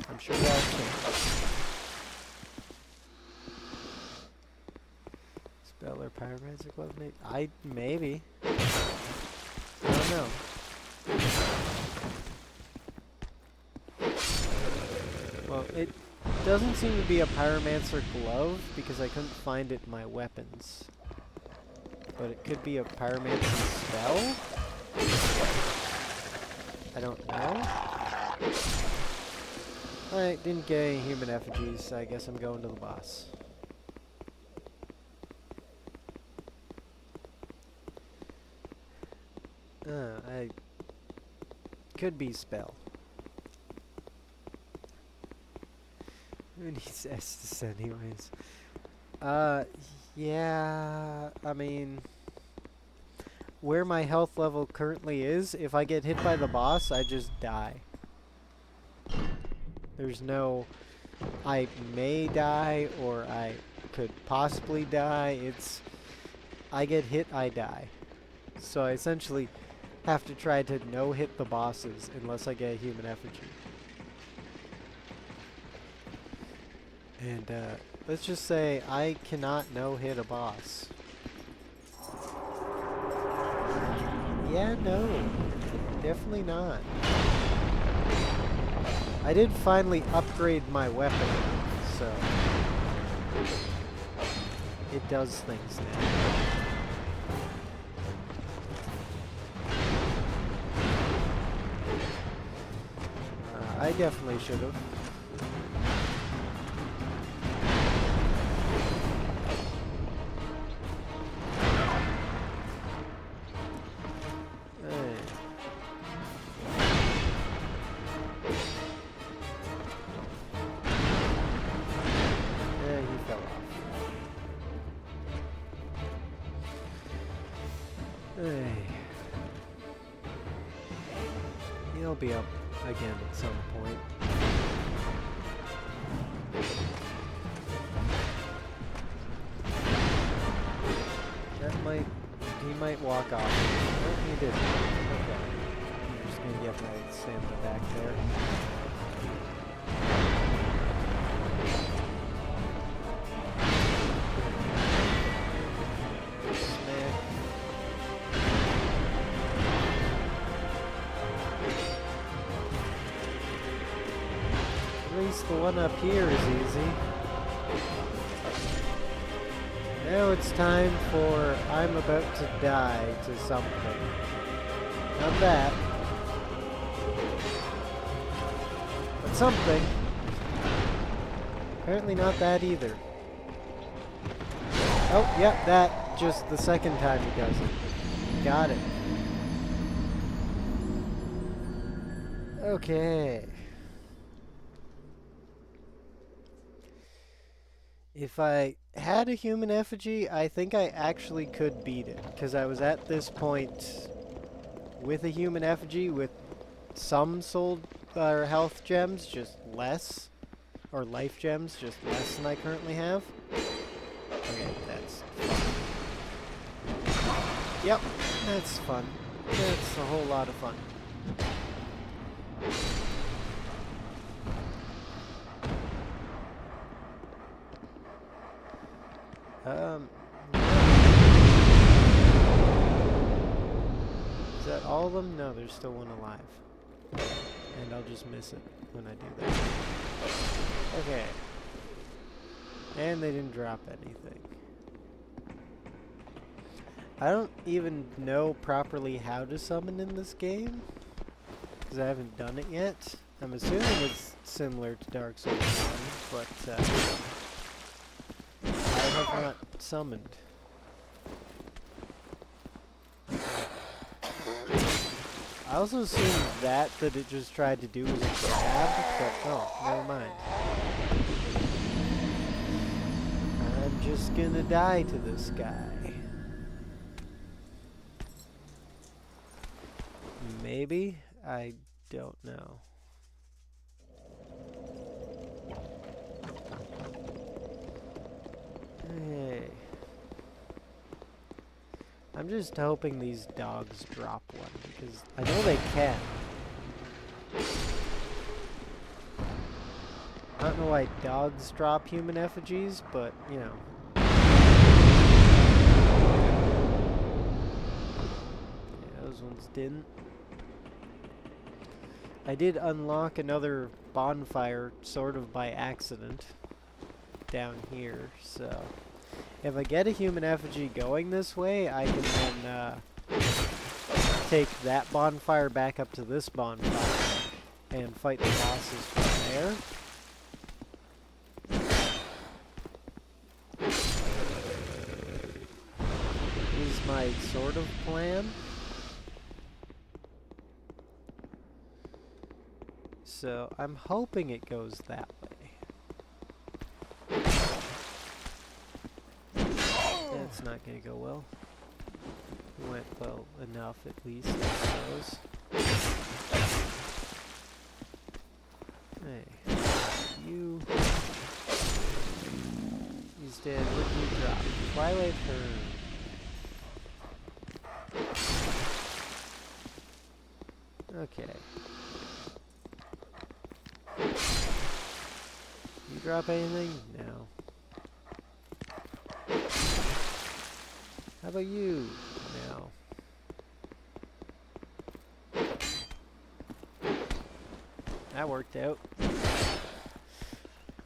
I'm sure that'll change. Spell or pyromancer glove? Maybe. I don't know. Well, it doesn't seem to be a pyromancer glove because I couldn't find it in my weapons. But it could be a pyromancer spell? I don't know. Alright, didn't get any human effigies, so I guess I'm going to the boss. I could be spell. Who needs Estus anyways? Yeah, I mean, where my health level currently is, if I get hit by the boss, I just die. There's no, I may die, or I could possibly die. It's, I get hit, I die. So I essentially have to try to no-hit the bosses unless I get a human effigy. And, let's just say I cannot no-hit a boss. Yeah, no. Definitely not. I did finally upgrade my weapon, so it does things now. I definitely should have. He'll be up again at some point. He might walk off. No, he didn't. Okay. I'm just gonna get my stamina back there. At least the one up here is easy. Now it's time for I'm about to die to something. Not that. But something. Apparently not that either. Oh, yep, that just the second time he does it. Got it. Okay. If I had a human effigy, I think I actually could beat it, because I was at this point with a human effigy with some soul or health gems, just less, or life gems, just less than I currently have. Okay, that's fun. Yep, that's fun. That's a whole lot of fun. Is that all of them? No, there's still one alive. And I'll just miss it when I do that. Okay. And they didn't drop anything. I don't even know properly how to summon in this game, because I haven't done it yet. I'm assuming it's similar to Dark Souls 1, but I have not summoned. I also assumed that it just tried to do was a grab, but oh, never mind. I'm just gonna die to this guy. Maybe? I don't know. Hey. I'm just hoping these dogs drop one, because I know they can. I don't know why dogs drop human effigies, but, you know. Yeah, those ones didn't. I did unlock another bonfire, sort of by accident, down here, so if I get a human effigy going this way, I can then take that bonfire back up to this bonfire and fight the bosses from there. Is my sort of plan. So I'm hoping it goes that way. That's not gonna go well. It went well enough at least, I suppose. Hey, you. He's dead. What do you drop? Twilight Herd. Okay. You drop anything? No. How about you? No. That worked out.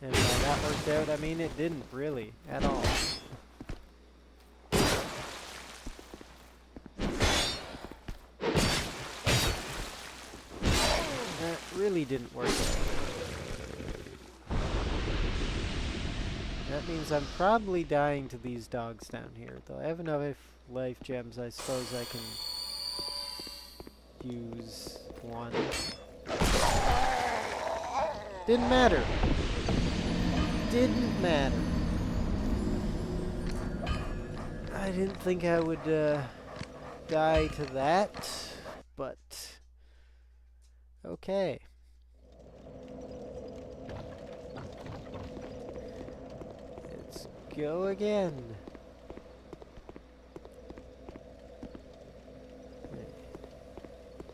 And by that worked out, I mean it didn't really, at all. That really didn't work out. That means I'm probably dying to these dogs down here, though I have enough life gems, I suppose I can use one. Didn't matter. Didn't matter. I didn't think I would die to that, but okay. Let's go again.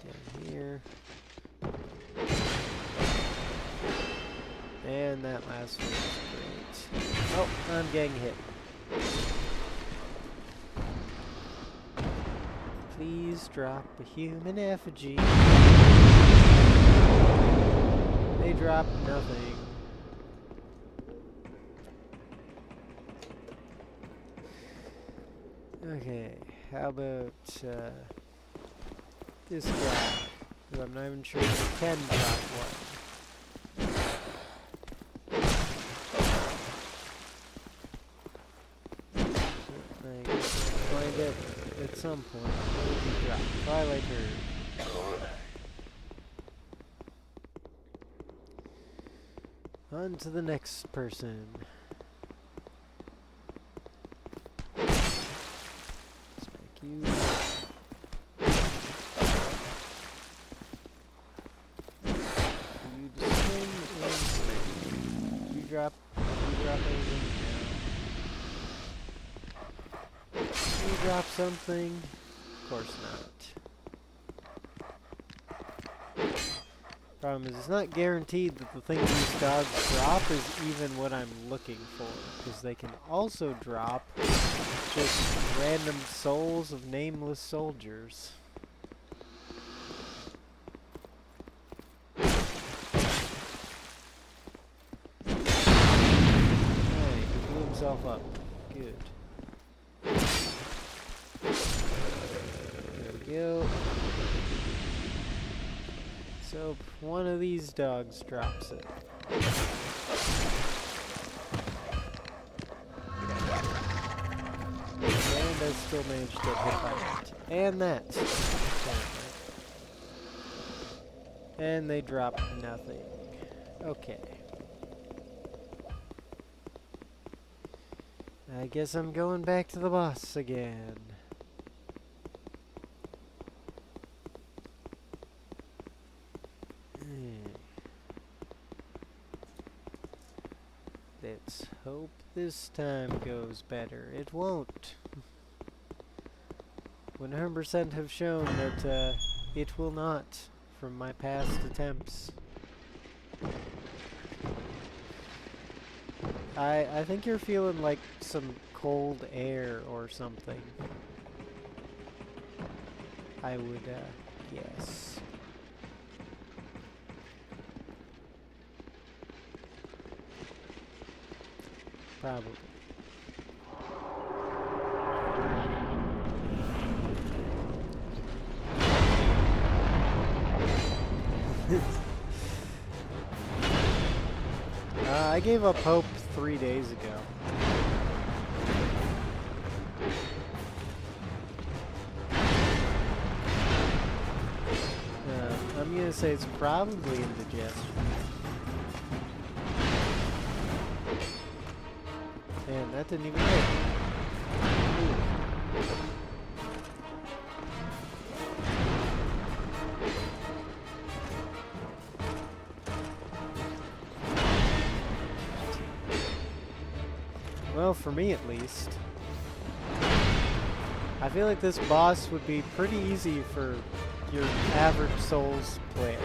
Down here. And that last one was great. Oh, I'm getting hit. Please drop a human effigy. They drop nothing. Okay, how about this guy, who I'm not even sure if he can drop one. I guess I'll find it at some point. What did he drop? Twilight Herd. On to the next person. Smack you. You swing and smack. You drop anything? No. You drop something? Of course not. Problem is, it's not guaranteed that the thing these dogs drop is even what I'm looking for, because they can also drop just random souls of nameless soldiers. Hey, he blew himself up. Good. There we go. So, one of these dogs drops it. And I still managed to get hit by that. And that. And they drop nothing. Okay. I guess I'm going back to the boss again. Let's hope this time goes better. It won't. 100% have shown that it will not, from my past attempts. I think you're feeling like some cold air or something. I would guess. Probably. I gave up hope 3 days ago. I'm gonna say it's probably indigestion. Man, that didn't even hit. Well, for me at least. I feel like this boss would be pretty easy for your average Souls player.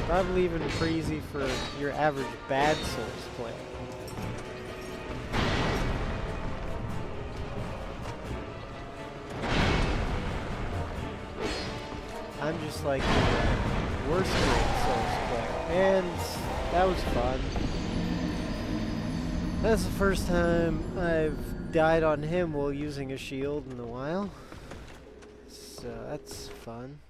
Probably even pretty easy for your average bad Souls player. I'm just like the worst grade Souls player. And that was fun. That's the first time I've died on him while using a shield in a while. So that's fun.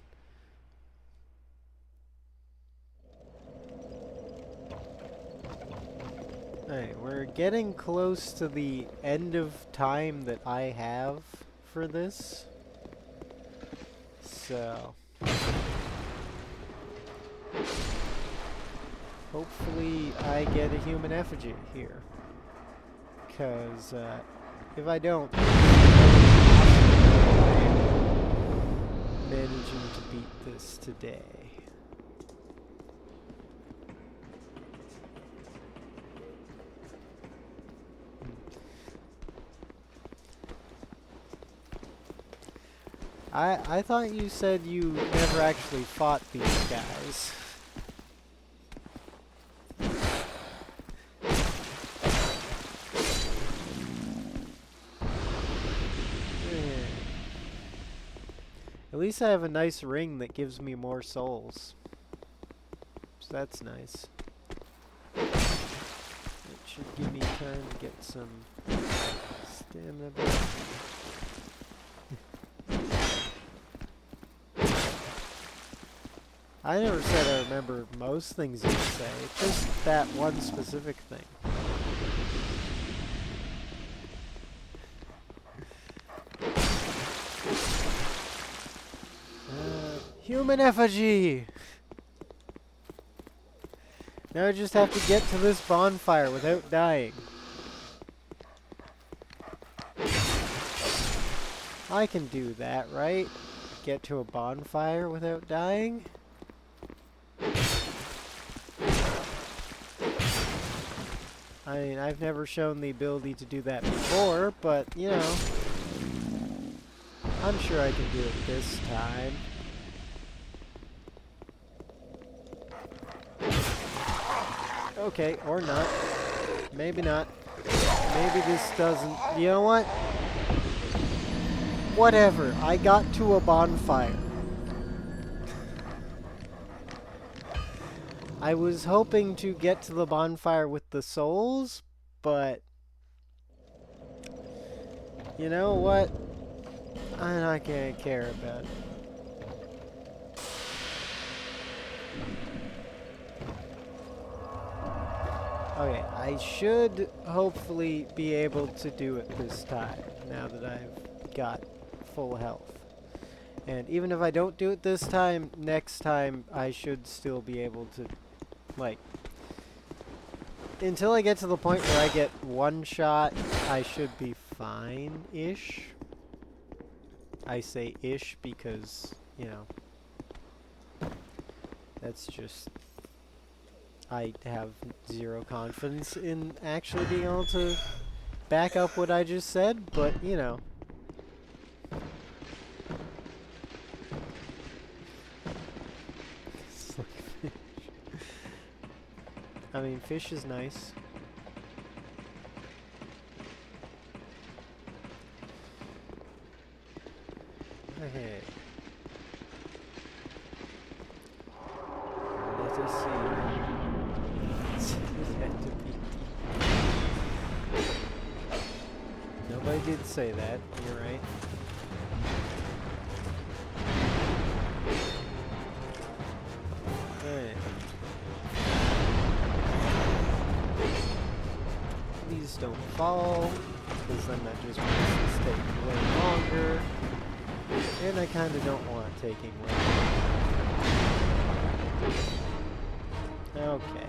Alright, we're getting close to the end of time that I have for this. So hopefully I get a human effigy here. Because if I don't, managing to beat this today. I thought you said you never actually fought these guys. At least I have a nice ring that gives me more souls. So that's nice. should give me time to get some stamina back. I never said I remember most things you say, just that one specific thing. Human effigy! Now I just have to get to this bonfire without dying. I can do that, right? Get to a bonfire without dying? I mean, I've never shown the ability to do that before, but, you know, I'm sure I can do it this time. Okay, or not. Maybe not. Maybe this doesn't... You know what? Whatever. I got to a bonfire. I was hoping to get to the bonfire with the souls, but... You know what? I'm not gonna care about it. Okay, I should hopefully be able to do it this time, now that I've got full health. And even if I don't do it this time, next time I should still be able to, like... Until I get to the point where I get one shot, I should be fine-ish. I say ish because, you know, that's just... I have zero confidence in actually being able to back up what I just said, but, you know. It's like fish. I mean, fish is nice. Okay. Let us see. Nobody did say that, you're right. Alright. Please don't fall, because then that just makes this take way longer. And I kind of don't want it taking way longer. Okay.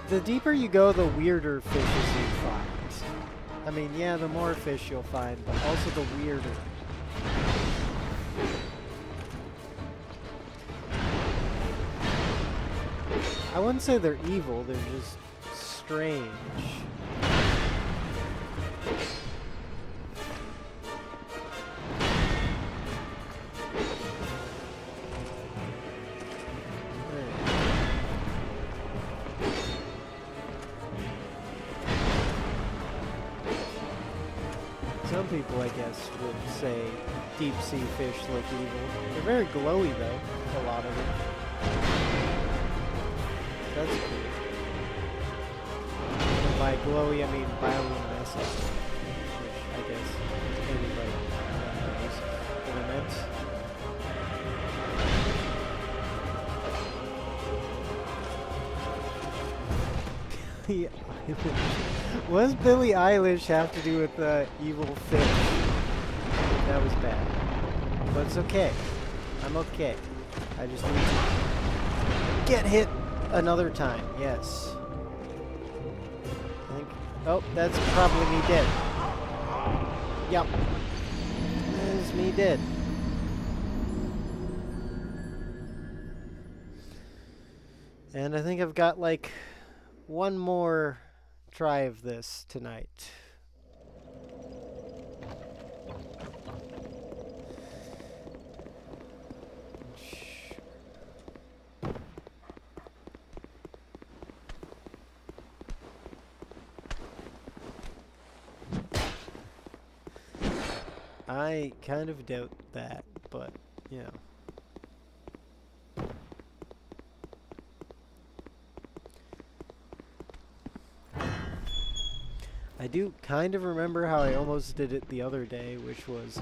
The deeper you go, the weirder fishes you find. I mean, yeah, the more fish you'll find, but also the weirder. I wouldn't say they're evil, they're just strange. Some people, I guess, would say deep sea fish look evil. They're very glowy, though, a lot of them. That's cool. And by glowy, I mean bioluminescent, which I guess anybody knows what I meant. Yeah. What does Billie Eilish have to do with evil fish? That was bad. But it's okay. I'm okay. I just need to get hit another time. Yes. I think... Oh, that's probably me dead. Yep. That is me dead. And I think I've got, like, one more try of this tonight. I kind of doubt that, but, you know. I do kind of remember how I almost did it the other day, which was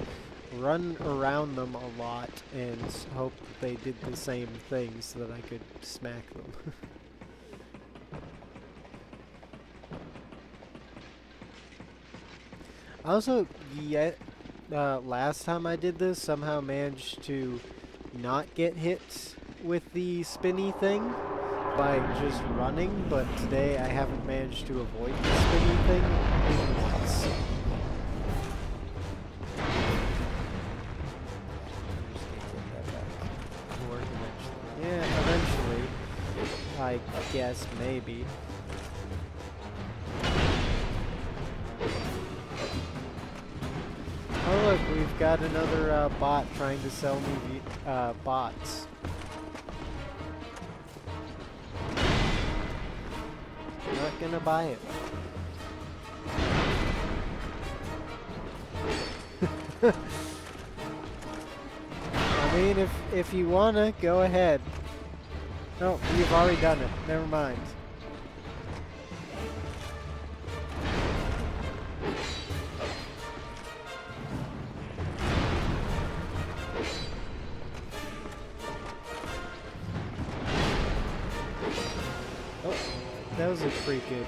run around them a lot and hope that they did the same thing so that I could smack them. I also, last time I did this, somehow managed to not get hit with the spinny thing by just running, but today I haven't managed to avoid the spinny thing even once. Yeah, eventually. I guess, maybe. Oh look, we've got another bot trying to sell me bots. Not gonna buy it. I mean, if you wanna, go ahead. No, you've already done it. Never mind. Oh, that was a pretty good,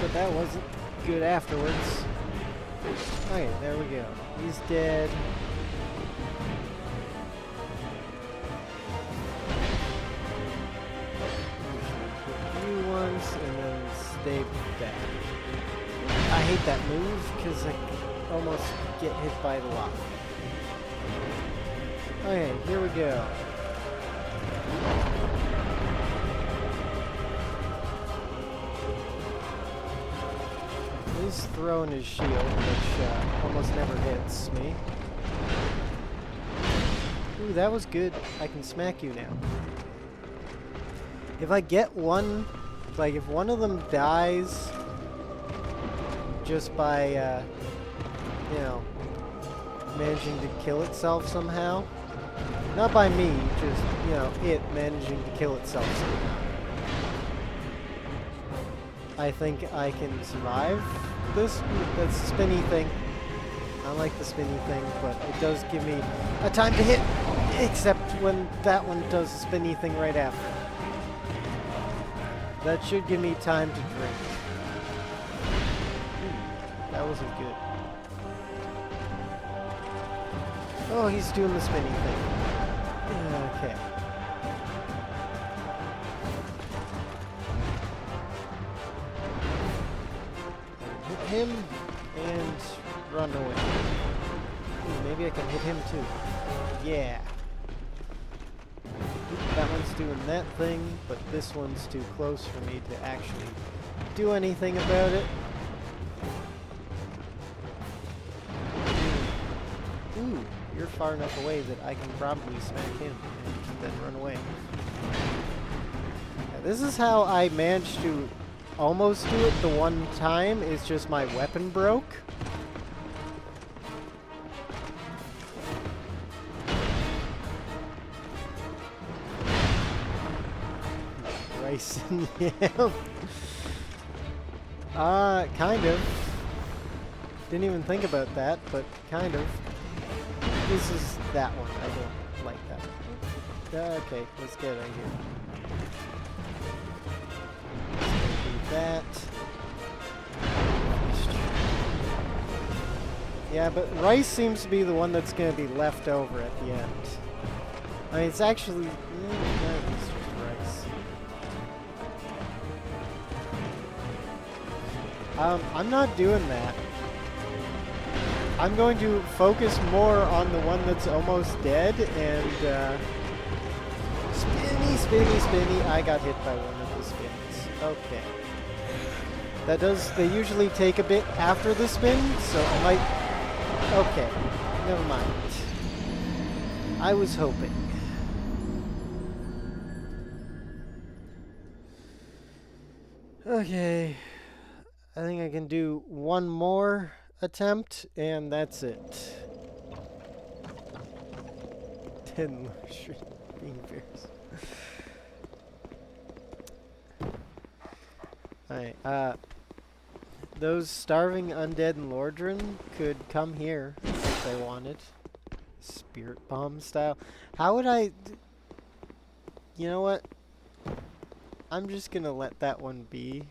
but that wasn't good afterwards. Okay, there we go. He's dead. New ones, and then stay back. I hate that move, because I almost get hit by the lock. Okay, here we go. He's throwing his shield, which almost never hits me. Ooh, that was good. I can smack you now. If I get one, like if one of them dies just by, you know, managing to kill itself somehow. Not by me, just, you know, it managing to kill itself somehow. I think I can survive this. That's the spinny thing. I like the spinny thing, but it does give me a time to hit, except when that one does the spinny thing right after. That should give me time to drink. That wasn't good. Oh, he's doing the spinny thing. Okay. Hit him and run away. Ooh, maybe I can hit him too. Yeah. That one's doing that thing, but this one's too close for me to actually do anything about it. Ooh, you're far enough away that I can probably smack him and then run away. Yeah, this is how I managed to almost do it the one time, is just my weapon broke. Bryson, yeah. Kind of. Didn't even think about that, but kind of. This is that one. I don't like that one. Okay, let's get out of here. Do that. Yeah, but Rice seems to be the one that's going to be left over at the end. I mean, it's actually... it's just Rice. I'm not doing that. I'm going to focus more on the one that's almost dead, and, spinny, spinny, spinny. I got hit by one of the spins. Okay. That does, they usually take a bit after the spin, so I might, okay. Never mind. I was hoping. Okay. I think I can do one more attempt, and that's it. 10 being fierce. Alright, those starving undead in Lordran could come here if they wanted. Spirit bomb style. How would I... You know what? I'm just gonna let that one be.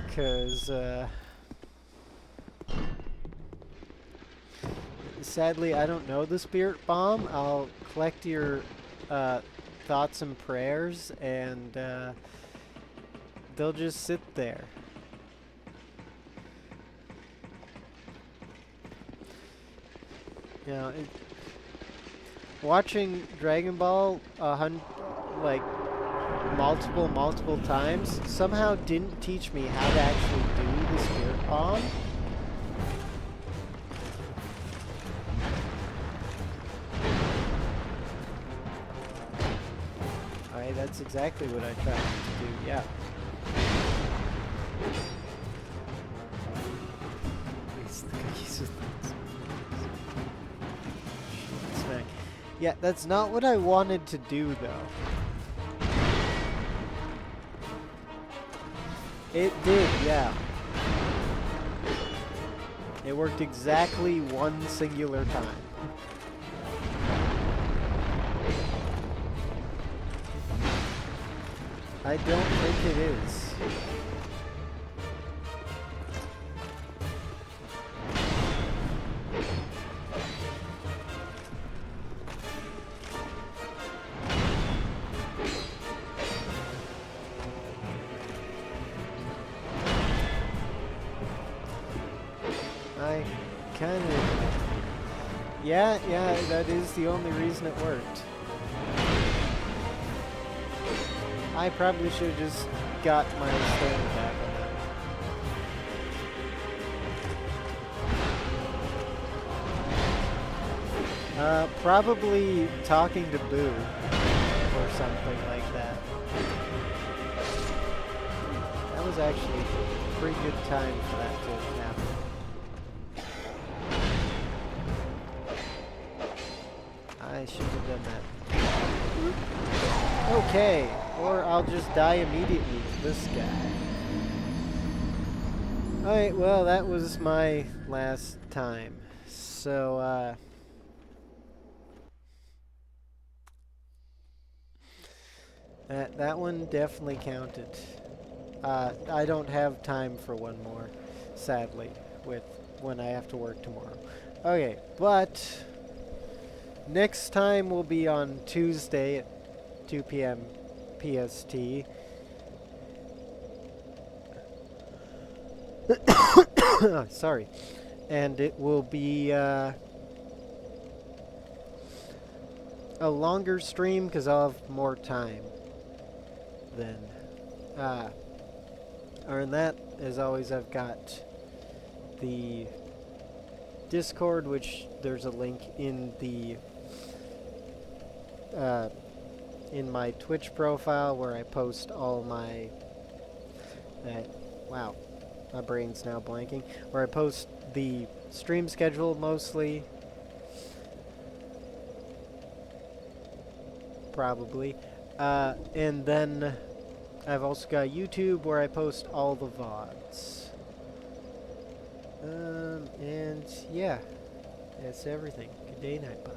Because, sadly, I don't know the spirit bomb. I'll collect your thoughts and prayers, and they'll just sit there. You know, watching Dragon Ball like multiple times somehow didn't teach me how to actually do the spirit bomb. Alright, that's exactly what I tried to do, yeah. Smack. Yeah, that's not what I wanted to do, though. It did, yeah. It worked exactly one singular time. I don't think it is. I kind of... Yeah, that is the only reason it worked. I probably should have just got my stamina back on that. Probably talking to Boo or something like that. That was actually a pretty good time for that to happen. I should have done that. Okay, or I'll just die immediately to this guy. Alright, well, that was my last time. So, that one definitely counted. I don't have time for one more, sadly, when I have to work tomorrow. Okay, but next time will be on Tuesday at 2 p.m. PST. Sorry. And it will be a longer stream because I'll have more time then. Other than that, as always, I've got the Discord, which there's a link in the in my Twitch profile where I post all my wow, my brain's now blanking, where I post the stream schedule mostly, probably, and then I've also got YouTube where I post all the VODs. And yeah, that's everything. Good day, night, bye.